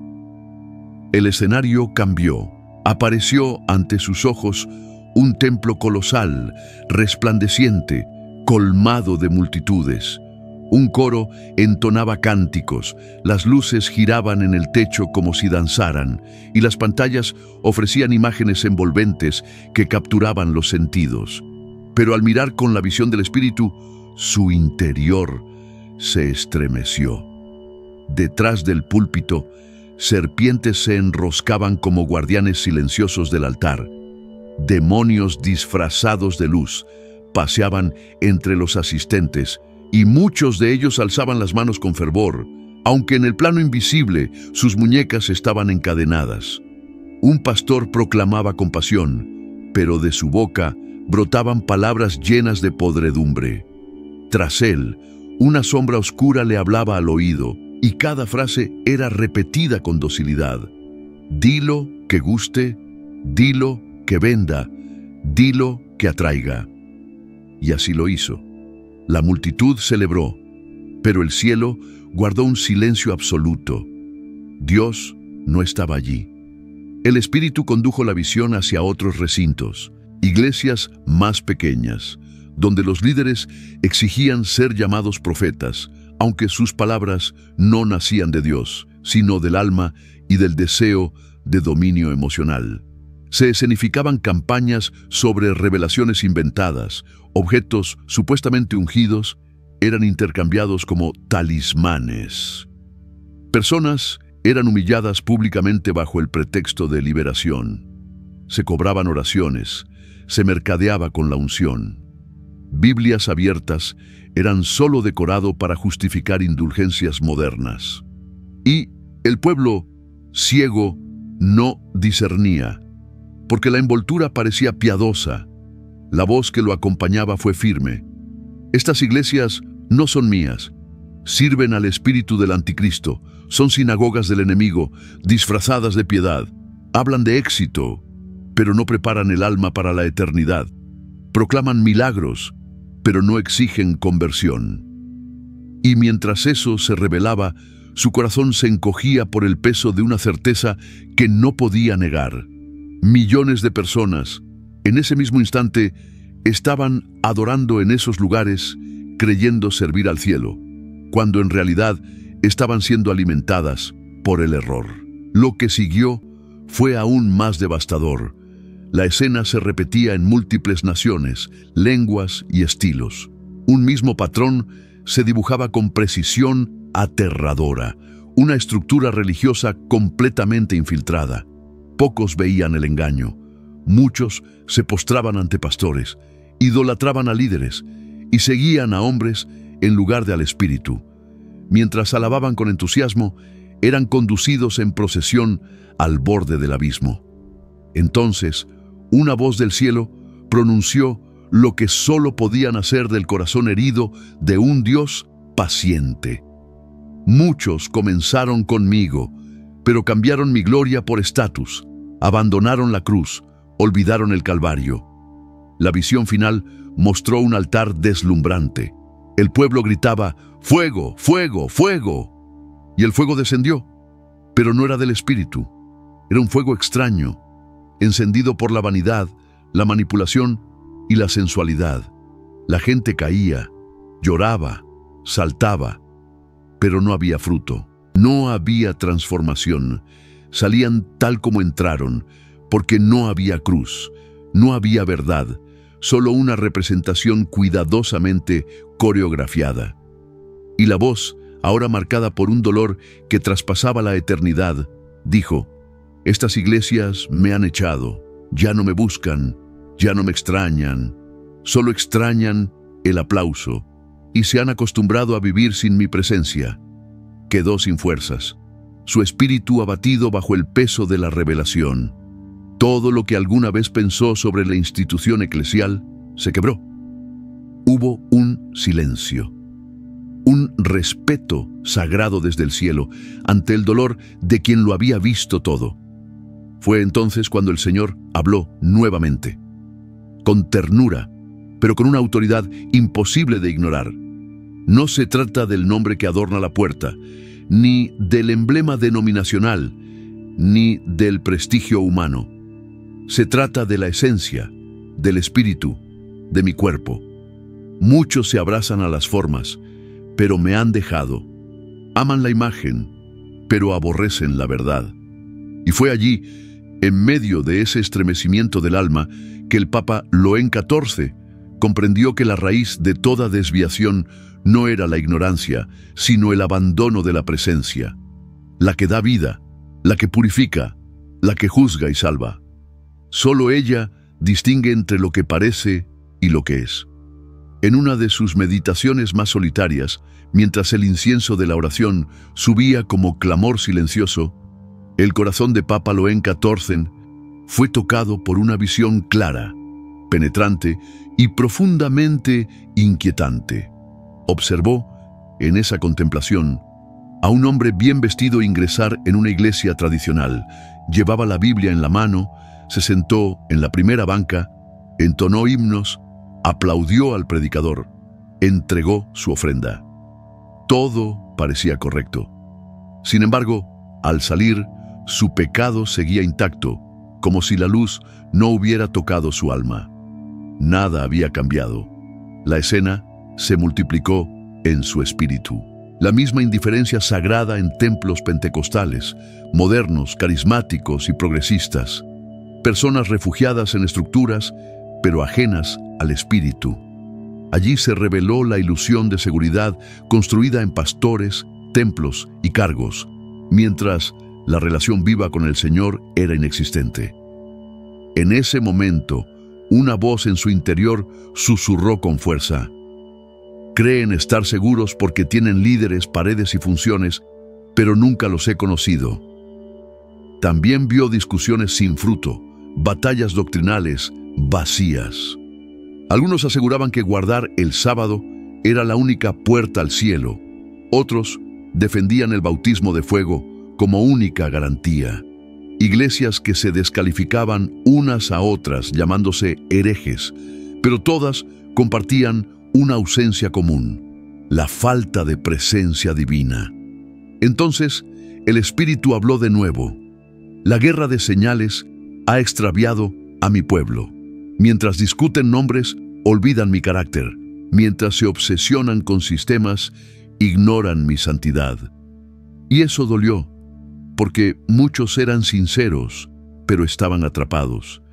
El escenario cambió. Apareció ante sus ojos un templo colosal, resplandeciente, colmado de multitudes. Un coro entonaba cánticos, las luces giraban en el techo como si danzaran, y las pantallas ofrecían imágenes envolventes que capturaban los sentidos. Pero al mirar con la visión del Espíritu, su interior se estremeció. Detrás del púlpito, serpientes se enroscaban como guardianes silenciosos del altar. Demonios disfrazados de luz paseaban entre los asistentes y muchos de ellos alzaban las manos con fervor, aunque en el plano invisible sus muñecas estaban encadenadas. Un pastor proclamaba con pasión, pero de su boca brotaban palabras llenas de podredumbre. Tras él, una sombra oscura le hablaba al oído, y cada frase era repetida con docilidad. Dilo que guste, dilo que venda, dilo que atraiga. Y así lo hizo. La multitud celebró, pero el cielo guardó un silencio absoluto. Dios no estaba allí. El Espíritu condujo la visión hacia otros recintos, iglesias más pequeñas, donde los líderes exigían ser llamados profetas, aunque sus palabras no nacían de Dios, sino del alma y del deseo de dominio emocional. Se escenificaban campañas sobre revelaciones inventadas, objetos supuestamente ungidos eran intercambiados como talismanes. Personas eran humilladas públicamente bajo el pretexto de liberación. Se cobraban oraciones, se mercadeaba con la unción. Biblias abiertas eran solo decorado para justificar indulgencias modernas. Y el pueblo, ciego, no discernía, porque la envoltura parecía piadosa. La voz que lo acompañaba fue firme. Estas iglesias no son mías. Sirven al espíritu del anticristo. Son sinagogas del enemigo, disfrazadas de piedad. Hablan de éxito, pero no preparan el alma para la eternidad. Proclaman milagros, pero no exigen conversión. Y mientras eso se revelaba, su corazón se encogía por el peso de una certeza que no podía negar. Millones de personas, en ese mismo instante, estaban adorando en esos lugares, creyendo servir al cielo, cuando en realidad estaban siendo alimentadas por el error. Lo que siguió fue aún más devastador. La escena se repetía en múltiples naciones, lenguas y estilos. Un mismo patrón se dibujaba con precisión aterradora, una estructura religiosa completamente infiltrada. Pocos veían el engaño. Muchos se postraban ante pastores, idolatraban a líderes y seguían a hombres en lugar de al Espíritu. Mientras alababan con entusiasmo, eran conducidos en procesión al borde del abismo. Entonces, una voz del cielo pronunció lo que solo podía nacer del corazón herido de un Dios paciente. Muchos comenzaron conmigo, pero cambiaron mi gloria por estatus, abandonaron la cruz, olvidaron el Calvario. La visión final mostró un altar deslumbrante. El pueblo gritaba, ¡fuego, fuego, fuego! Y el fuego descendió, pero no era del Espíritu. Era un fuego extraño, encendido por la vanidad, la manipulación y la sensualidad. La gente caía, lloraba, saltaba, pero no había fruto. No había transformación. Salían tal como entraron, porque no había cruz, no había verdad, solo una representación cuidadosamente coreografiada. Y la voz, ahora marcada por un dolor que traspasaba la eternidad, dijo, «Estas iglesias me han echado, ya no me buscan, ya no me extrañan, solo extrañan el aplauso y se han acostumbrado a vivir sin mi presencia». Quedó sin fuerzas, su espíritu abatido bajo el peso de la revelación. Todo lo que alguna vez pensó sobre la institución eclesial se quebró. Hubo un silencio, un respeto sagrado desde el cielo ante el dolor de quien lo había visto todo. Fue entonces cuando el Señor habló nuevamente, con ternura, pero con una autoridad imposible de ignorar. No se trata del nombre que adorna la puerta, ni del emblema denominacional, ni del prestigio humano. Se trata de la esencia, del espíritu, de mi cuerpo. Muchos se abrazan a las formas, pero me han dejado. Aman la imagen, pero aborrecen la verdad. Y fue allí, en medio de ese estremecimiento del alma, que el Papa León XIV comprendió que la raíz de toda desviación no era la ignorancia, sino el abandono de la presencia, la que da vida, la que purifica, la que juzga y salva. Solo ella distingue entre lo que parece y lo que es. En una de sus meditaciones más solitarias, mientras el incienso de la oración subía como clamor silencioso, el corazón de Papa León XIV fue tocado por una visión clara, penetrante y profundamente inquietante. Observó, en esa contemplación, a un hombre bien vestido ingresar en una iglesia tradicional. Llevaba la Biblia en la mano, se sentó en la primera banca, entonó himnos, aplaudió al predicador, entregó su ofrenda. Todo parecía correcto. Sin embargo, al salir, su pecado seguía intacto, como si la luz no hubiera tocado su alma. Nada había cambiado. La escena se multiplicó en su espíritu. La misma indiferencia sagrada en templos pentecostales, modernos, carismáticos y progresistas. Personas refugiadas en estructuras, pero ajenas al espíritu. Allí se reveló la ilusión de seguridad construida en pastores, templos y cargos, mientras la relación viva con el Señor era inexistente. En ese momento, una voz en su interior susurró con fuerza: creen estar seguros porque tienen líderes, paredes y funciones, pero nunca los he conocido. También vio discusiones sin fruto, batallas doctrinales vacías. Algunos aseguraban que guardar el sábado era la única puerta al cielo. Otros defendían el bautismo de fuego como única garantía. Iglesias que se descalificaban unas a otras llamándose herejes, pero todas compartían una ausencia común: la falta de presencia divina. Entonces, el Espíritu habló de nuevo: la guerra de señales ha extraviado a mi pueblo. Mientras discuten nombres, olvidan mi carácter. Mientras se obsesionan con sistemas, ignoran mi santidad. Y eso dolió, porque muchos eran sinceros, pero estaban atrapados.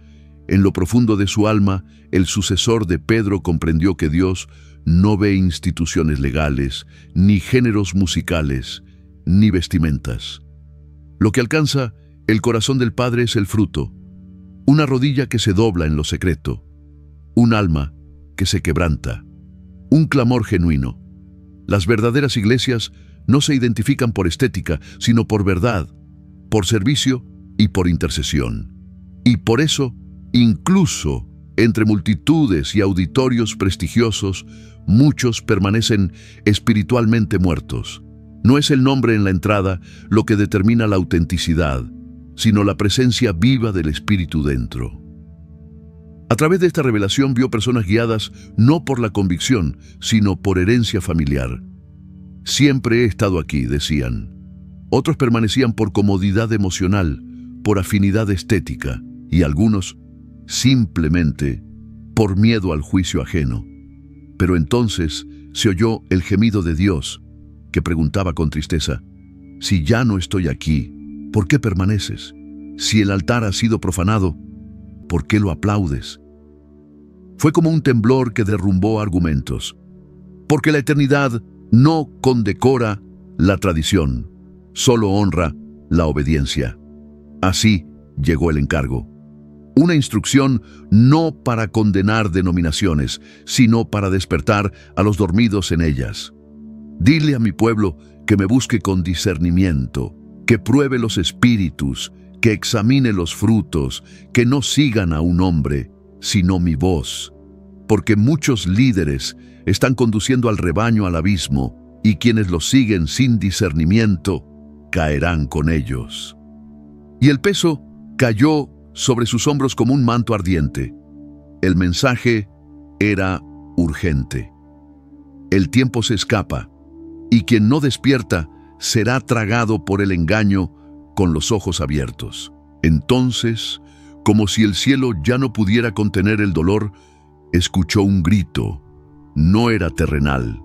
En lo profundo de su alma, el sucesor de Pedro comprendió que Dios no ve instituciones legales, ni géneros musicales, ni vestimentas. Lo que alcanza el corazón del Padre es el fruto: una rodilla que se dobla en lo secreto, un alma que se quebranta, un clamor genuino. Las verdaderas iglesias no se identifican por estética, sino por verdad, por servicio y por intercesión. Y por eso, incluso entre multitudes y auditorios prestigiosos, muchos permanecen espiritualmente muertos. No es el nombre en la entrada lo que determina la autenticidad, sino la presencia viva del Espíritu dentro. A través de esta revelación vio personas guiadas no por la convicción, sino por herencia familiar. Siempre he estado aquí, decían. Otros permanecían por comodidad emocional, por afinidad estética, y algunos simplemente por miedo al juicio ajeno. Pero entonces se oyó el gemido de Dios, que preguntaba con tristeza: si ya no estoy aquí, ¿por qué permaneces? Si el altar ha sido profanado, ¿por qué lo aplaudes? Fue como un temblor que derrumbó argumentos. Porque la eternidad no condecora la tradición, solo honra la obediencia. Así llegó el encargo. Una instrucción no para condenar denominaciones, sino para despertar a los dormidos en ellas. Dile a mi pueblo que me busque con discernimiento, que pruebe los espíritus, que examine los frutos, que no sigan a un hombre, sino mi voz. Porque muchos líderes están conduciendo al rebaño al abismo, y quienes los siguen sin discernimiento caerán con ellos. Y el peso cayó sobre sus hombros como un manto ardiente. El mensaje era urgente. El tiempo se escapa, y quien no despierta será tragado por el engaño con los ojos abiertos. Entonces, como si el cielo ya no pudiera contener el dolor, escuchó un grito. No era terrenal,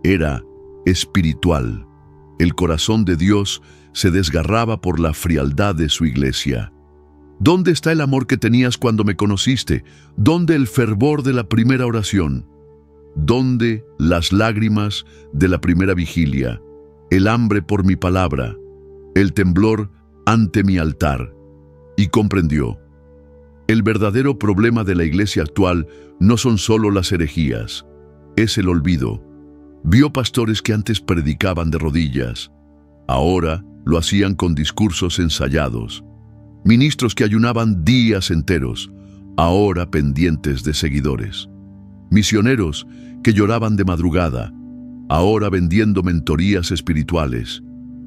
era espiritual. El corazón de Dios se desgarraba por la frialdad de su iglesia. ¿Dónde está el amor que tenías cuando me conociste? ¿Dónde el fervor de la primera oración? ¿Dónde las lágrimas de la primera vigilia? El hambre por mi palabra, el temblor ante mi altar. Y comprendió. El verdadero problema de la iglesia actual no son solo las herejías, es el olvido. Vio pastores que antes predicaban de rodillas, ahora lo hacían con discursos ensayados. Ministros que ayunaban días enteros, ahora pendientes de seguidores. Misioneros que lloraban de madrugada, ahora vendiendo mentorías espirituales.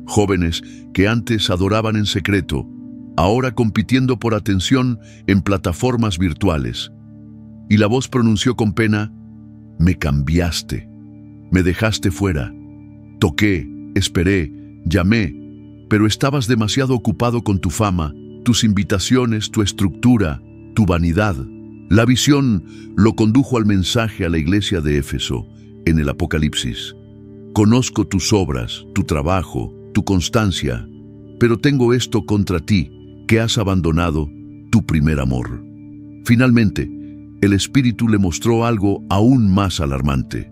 Jóvenes que antes adoraban en secreto, ahora compitiendo por atención en plataformas virtuales. Y la voz pronunció con pena: me cambiaste, me dejaste fuera. Toqué, esperé, llamé, pero estabas demasiado ocupado con tu fama, tus invitaciones, tu estructura, tu vanidad. La visión lo condujo al mensaje a la iglesia de Éfeso, en el Apocalipsis. Conozco tus obras, tu trabajo, tu constancia, pero tengo esto contra ti, que has abandonado tu primer amor. Finalmente, el Espíritu le mostró algo aún más alarmante.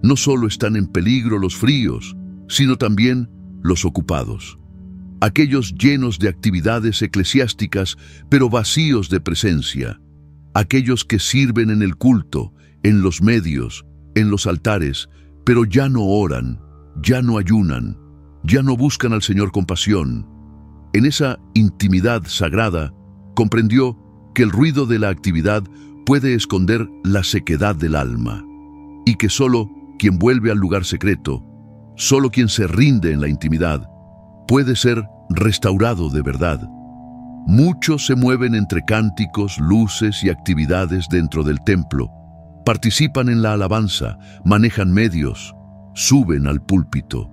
No solo están en peligro los fríos, sino también los ocupados. Aquellos llenos de actividades eclesiásticas, pero vacíos de presencia. Aquellos que sirven en el culto, en los medios, en los altares, pero ya no oran, ya no ayunan, ya no buscan al Señor con pasión. En esa intimidad sagrada, comprendió que el ruido de la actividad puede esconder la sequedad del alma, y que solo quien vuelve al lugar secreto, solo quien se rinde en la intimidad, puede ser restaurado de verdad. Muchos se mueven entre cánticos, luces y actividades dentro del templo. Participan en la alabanza, manejan medios, suben al púlpito.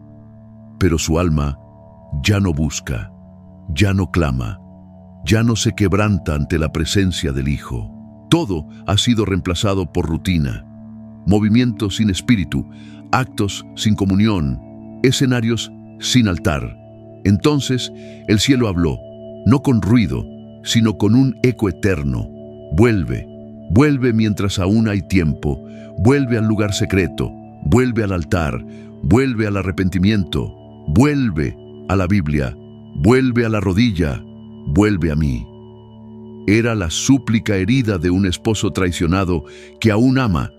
Pero su alma ya no busca, ya no clama, ya no se quebranta ante la presencia del Hijo. Todo ha sido reemplazado por rutina, movimientos sin espíritu, actos sin comunión, escenarios sin altar. Entonces el cielo habló, no con ruido, sino con un eco eterno. Vuelve, vuelve mientras aún hay tiempo, vuelve al lugar secreto, vuelve al altar, vuelve al arrepentimiento, vuelve a la Biblia, vuelve a la rodilla, vuelve a mí. Era la súplica herida de un esposo traicionado que aún ama,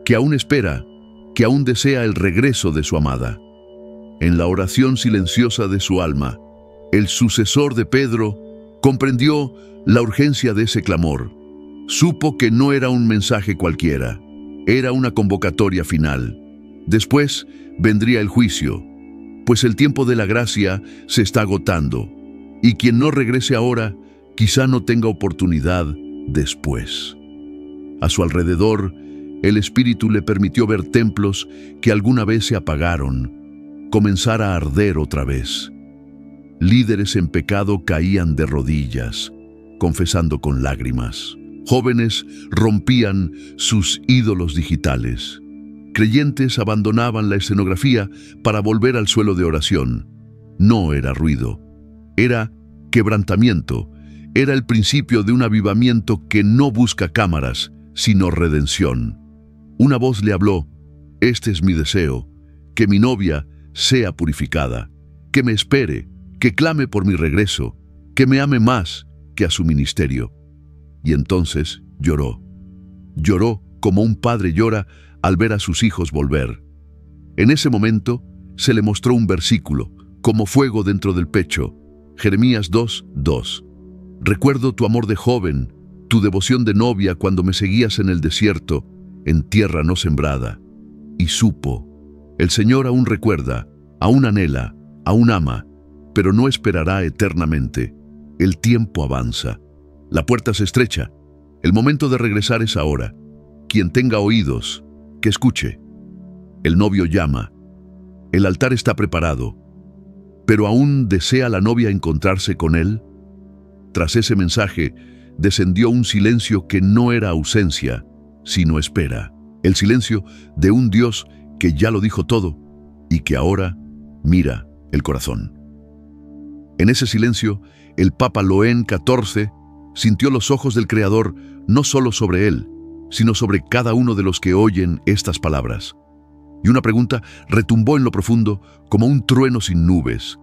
que aún espera, que aún desea el regreso de su amada. En la oración silenciosa de su alma, el sucesor de Pedro comprendió la urgencia de ese clamor. Supo que no era un mensaje cualquiera, era una convocatoria final. Después vendría el juicio, pues el tiempo de la gracia se está agotando, y quien no regrese ahora, quizá no tenga oportunidad después. A su alrededor, el Espíritu le permitió ver templos que alguna vez se apagaron, comenzar a arder otra vez. Líderes en pecado caían de rodillas, confesando con lágrimas. Jóvenes rompían sus ídolos digitales. Creyentes abandonaban la escenografía para volver al suelo de oración. No era ruido, era quebrantamiento, era el principio de un avivamiento que no busca cámaras, sino redención. Una voz le habló: este es mi deseo, que mi novia sea purificada, que me espere, que clame por mi regreso, que me ame más que a su ministerio. Y entonces lloró. Lloró como un padre llora al ver a sus hijos volver. En ese momento se le mostró un versículo, como fuego dentro del pecho. Jeremías 2:2. Recuerdo tu amor de joven, tu devoción de novia cuando me seguías en el desierto, en tierra no sembrada. Y supo. El Señor aún recuerda, aún anhela, aún ama, pero no esperará eternamente. El tiempo avanza. La puerta se estrecha. El momento de regresar es ahora. Quien tenga oídos, que escuche. El novio llama. El altar está preparado. ¿Pero aún desea la novia encontrarse con él? Tras ese mensaje, descendió un silencio que no era ausencia, sino espera. El silencio de un Dios que ya lo dijo todo y que ahora mira el corazón. En ese silencio, el Papa León XIV sintió los ojos del Creador no solo sobre él, sino sobre cada uno de los que oyen estas palabras. Y una pregunta retumbó en lo profundo como un trueno sin nubes.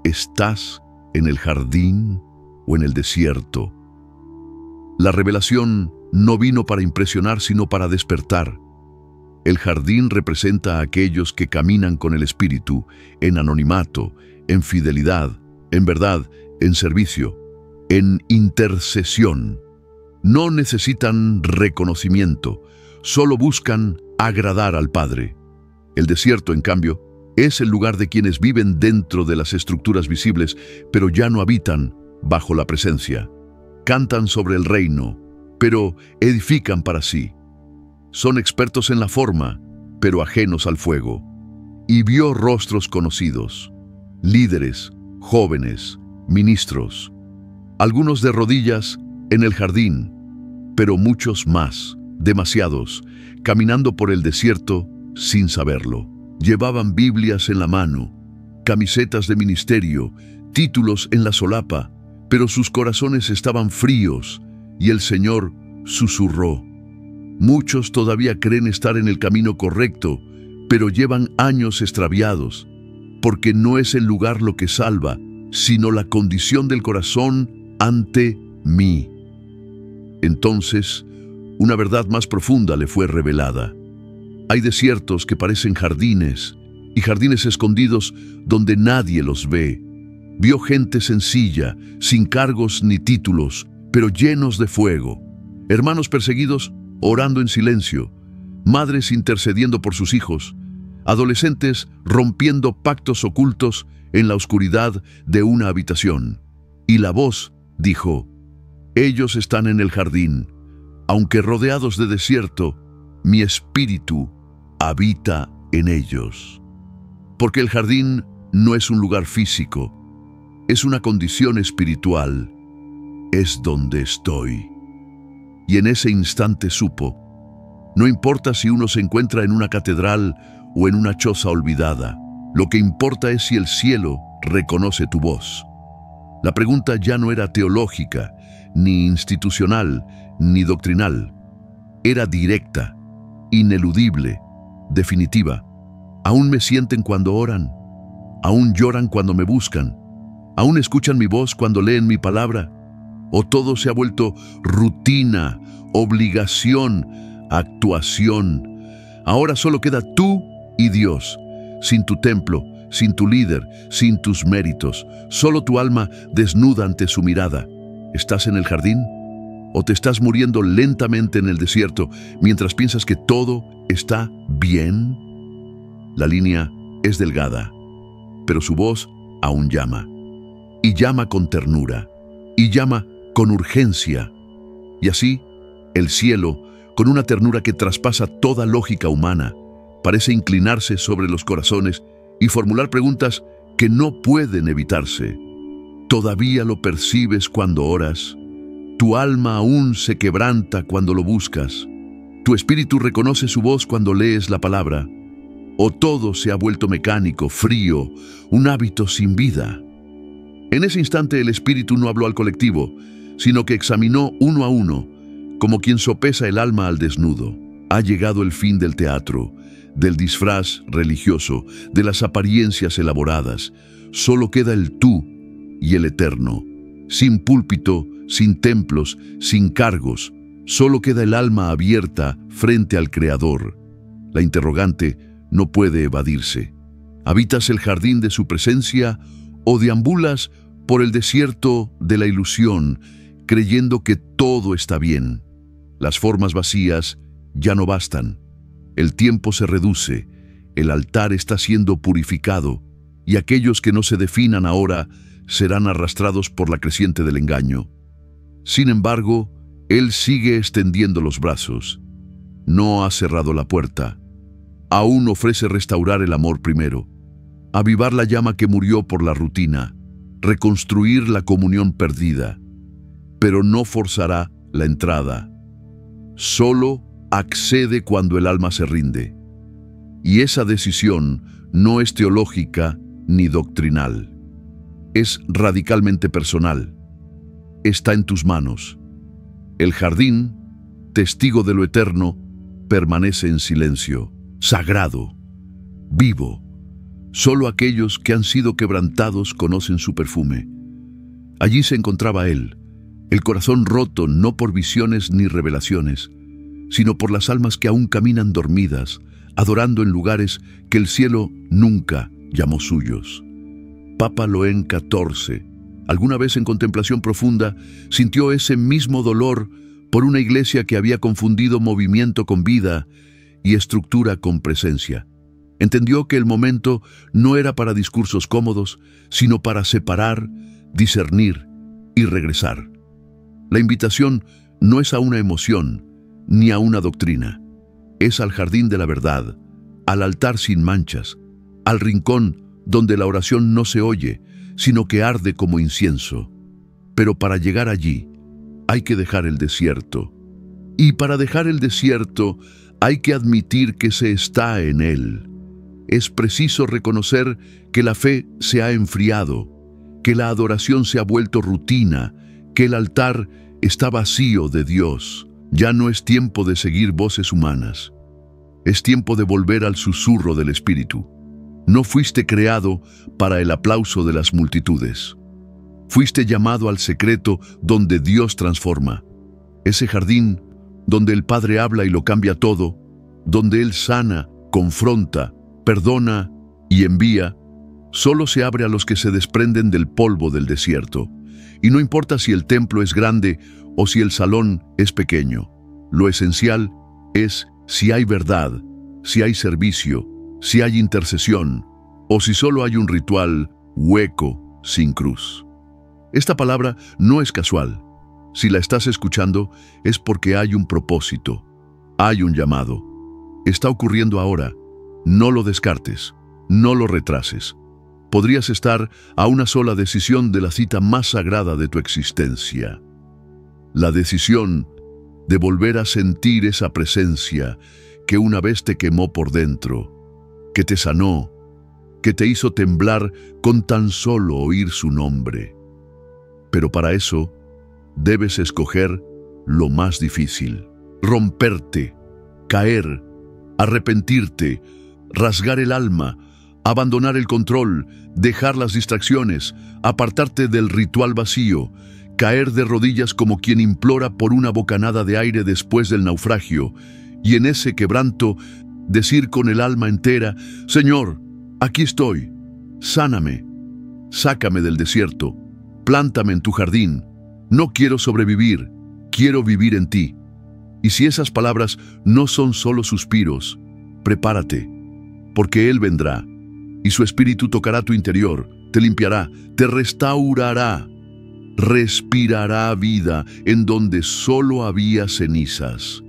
¿Estás en el jardín o en el desierto? La revelación no vino para impresionar, sino para despertar. El jardín representa a aquellos que caminan con el Espíritu, en anonimato, en fidelidad, en verdad, en servicio, en intercesión. No necesitan reconocimiento, solo buscan agradar al Padre. El desierto, en cambio, es el lugar de quienes viven dentro de las estructuras visibles, pero ya no habitan bajo la presencia. Cantan sobre el reino, pero edifican para sí. Son expertos en la forma, pero ajenos al fuego. Y vio rostros conocidos, líderes, jóvenes, ministros, algunos de rodillas en el jardín, pero muchos más, demasiados, caminando por el desierto sin saberlo. Llevaban Biblias en la mano, camisetas de ministerio, títulos en la solapa, pero sus corazones estaban fríos y el Señor susurró. Muchos todavía creen estar en el camino correcto, pero llevan años extraviados, porque no es el lugar lo que salva, sino la condición del corazón ante mí. Entonces, una verdad más profunda le fue revelada. Hay desiertos que parecen jardines, y jardines escondidos donde nadie los ve. Vio gente sencilla, sin cargos ni títulos, pero llenos de fuego. Hermanos perseguidos orando en silencio, madres intercediendo por sus hijos, adolescentes rompiendo pactos ocultos en la oscuridad de una habitación. Y la voz dijo: ellos están en el jardín, aunque rodeados de desierto, mi espíritu habita en ellos. Porque el jardín no es un lugar físico, es una condición espiritual, es donde estoy. Y en ese instante supo, no importa si uno se encuentra en una catedral o en una choza olvidada, lo que importa es si el cielo reconoce tu voz. La pregunta ya no era teológica, ni institucional, ni doctrinal. Era directa, ineludible, definitiva. ¿Aún me sienten cuando oran? ¿Aún lloran cuando me buscan? ¿Aún escuchan mi voz cuando leen mi palabra? ¿O todo se ha vuelto rutina, obligación, actuación? Ahora solo queda tú y Dios, sin tu templo, sin tu líder, sin tus méritos, solo tu alma desnuda ante su mirada. ¿Estás en el jardín? ¿O te estás muriendo lentamente en el desierto mientras piensas que todo está bien? La línea es delgada, pero su voz aún llama. Y llama con ternura. Y llama con urgencia. Y así, el cielo, con una ternura que traspasa toda lógica humana, parece inclinarse sobre los corazones y formular preguntas que no pueden evitarse. ¿Todavía lo percibes cuando oras? ¿Tu alma aún se quebranta cuando lo buscas? ¿Tu espíritu reconoce su voz cuando lees la palabra? ¿O todo se ha vuelto mecánico, frío, un hábito sin vida? En ese instante el espíritu no habló al colectivo, sino que examinó uno a uno, como quien sopesa el alma al desnudo. Ha llegado el fin del teatro, del disfraz religioso, de las apariencias elaboradas. Solo queda el tú y el eterno. Sin púlpito, sin templos, sin cargos. Solo queda el alma abierta frente al Creador. La interrogante no puede evadirse. ¿Habitas el jardín de su presencia o deambulas por el desierto de la ilusión, creyendo que todo está bien? Las formas vacías ya no bastan. El tiempo se reduce, el altar está siendo purificado, y aquellos que no se definan ahora serán arrastrados por la creciente del engaño. Sin embargo, Él sigue extendiendo los brazos. No ha cerrado la puerta. Aún ofrece restaurar el amor primero, avivar la llama que murió por la rutina, reconstruir la comunión perdida, pero no forzará la entrada. Solo accede cuando el alma se rinde. Y esa decisión no es teológica ni doctrinal. Es radicalmente personal. está en tus manos. El jardín, testigo de lo eterno, permanece en silencio, sagrado, vivo. Solo aquellos que han sido quebrantados conocen su perfume. Allí se encontraba él, el corazón roto no por visiones ni revelaciones, sino por las almas que aún caminan dormidas, adorando en lugares que el cielo nunca llamó suyos. Papa León XIV, alguna vez en contemplación profunda, sintió ese mismo dolor por una iglesia que había confundido movimiento con vida y estructura con presencia. Entendió que el momento no era para discursos cómodos, sino para separar, discernir y regresar. La invitación no es a una emoción ni a una doctrina. Es al jardín de la verdad, al altar sin manchas, al rincón donde la oración no se oye, sino que arde como incienso. Pero para llegar allí, hay que dejar el desierto. Y para dejar el desierto, hay que admitir que se está en él. Es preciso reconocer que la fe se ha enfriado, que la adoración se ha vuelto rutina, que el altar está vacío de Dios. Ya no es tiempo de seguir voces humanas. Es tiempo de volver al susurro del Espíritu. No fuiste creado para el aplauso de las multitudes. Fuiste llamado al secreto donde Dios transforma. Ese jardín donde el Padre habla y lo cambia todo, donde Él sana, confronta, perdona y envía, solo se abre a los que se desprenden del polvo del desierto. Y no importa si el templo es grande o si el salón es pequeño. Lo esencial es si hay verdad, si hay servicio, si hay intercesión, o si solo hay un ritual hueco, sin cruz. Esta palabra no es casual. Si la estás escuchando, es porque hay un propósito, hay un llamado. Está ocurriendo ahora. No lo descartes, no lo retrases. Podrías estar a una sola decisión de la cita más sagrada de tu existencia. La decisión de volver a sentir esa presencia que una vez te quemó por dentro, que te sanó, que te hizo temblar con tan solo oír su nombre. Pero para eso, debes escoger lo más difícil: romperte, caer, arrepentirte, rasgar el alma, abandonar el control, dejar las distracciones, apartarte del ritual vacío, caer de rodillas como quien implora por una bocanada de aire después del naufragio, y en ese quebranto decir con el alma entera: Señor, aquí estoy, sáname, sácame del desierto, plántame en tu jardín, no quiero sobrevivir, quiero vivir en ti. Y si esas palabras no son solo suspiros, prepárate, porque Él vendrá, y su Espíritu tocará tu interior, te limpiará, te restaurará, respirará vida en donde solo había cenizas,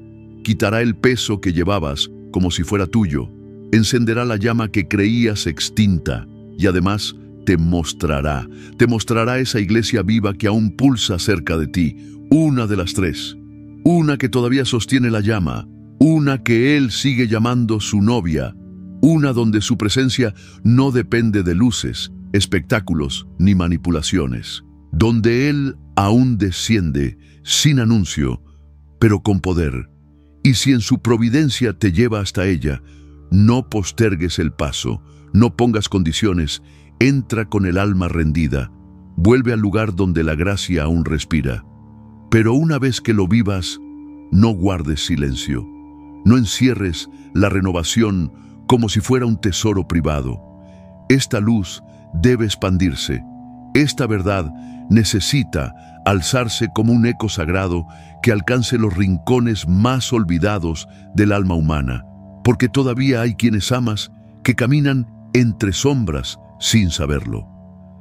quitará el peso que llevabas como si fuera tuyo, encenderá la llama que creías extinta, y además te mostrará esa iglesia viva que aún pulsa cerca de ti, una de las tres, una que todavía sostiene la llama, una que Él sigue llamando su novia, una donde su presencia no depende de luces, espectáculos ni manipulaciones, donde Él aún desciende sin anuncio, pero con poder. Y si en su providencia te lleva hasta ella, no postergues el paso, no pongas condiciones, entra con el alma rendida, vuelve al lugar donde la gracia aún respira. Pero una vez que lo vivas, no guardes silencio, no encierres la renovación como si fuera un tesoro privado. Esta luz debe expandirse, esta verdad necesita alzarse como un eco sagrado que alcance los rincones más olvidados del alma humana, porque todavía hay quienes amas que caminan entre sombras sin saberlo.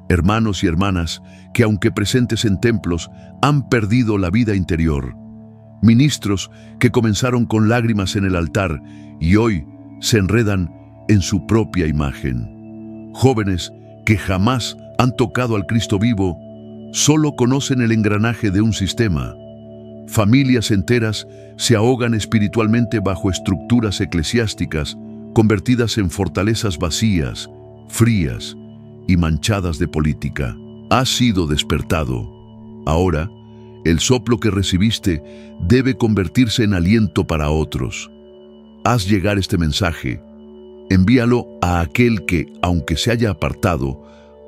Hermanos y hermanas que, aunque presentes en templos, han perdido la vida interior. Ministros que comenzaron con lágrimas en el altar y hoy se enredan en su propia imagen. Jóvenes que jamás han tocado al Cristo vivo, solo conocen el engranaje de un sistema. Familias enteras se ahogan espiritualmente bajo estructuras eclesiásticas convertidas en fortalezas vacías, frías y manchadas de política. Has sido despertado. Ahora El soplo que recibiste debe convertirse en aliento para otros. Haz llegar este mensaje. Envíalo a aquel que, aunque se haya apartado,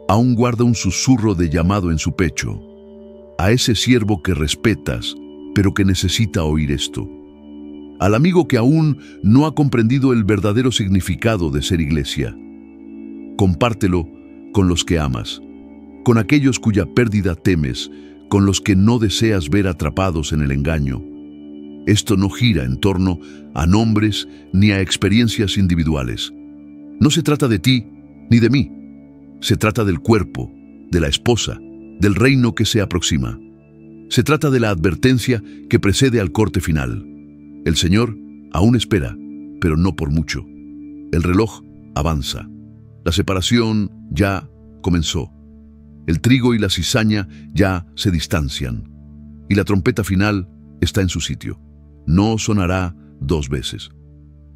aún guarda un susurro de llamado en su pecho. A ese siervo que respetas, pero que necesita oír esto. Al amigo que aún no ha comprendido el verdadero significado de ser iglesia. Compártelo con los que amas, con aquellos cuya pérdida temes, con los que no deseas ver atrapados en el engaño. Esto no gira en torno a nombres ni a experiencias individuales. No se trata de ti ni de mí. Se trata del cuerpo, de la esposa, del reino que se aproxima. Se trata de la advertencia que precede al corte final. El Señor aún espera, pero no por mucho. El reloj avanza. La separación ya comenzó. El trigo y la cizaña ya se distancian. Y la trompeta final está en su sitio. No sonará 2 veces.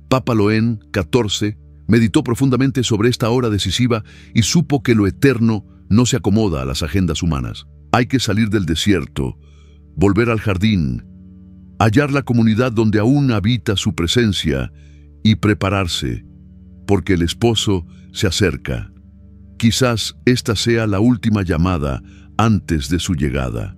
Papa Loén XIV meditó profundamente sobre esta hora decisiva y supo que lo eterno no se acomoda a las agendas humanas. Hay que salir del desierto, volver al jardín, hallar la comunidad donde aún habita su presencia y prepararse, porque el esposo se acerca. Quizás esta sea la última llamada antes de su llegada.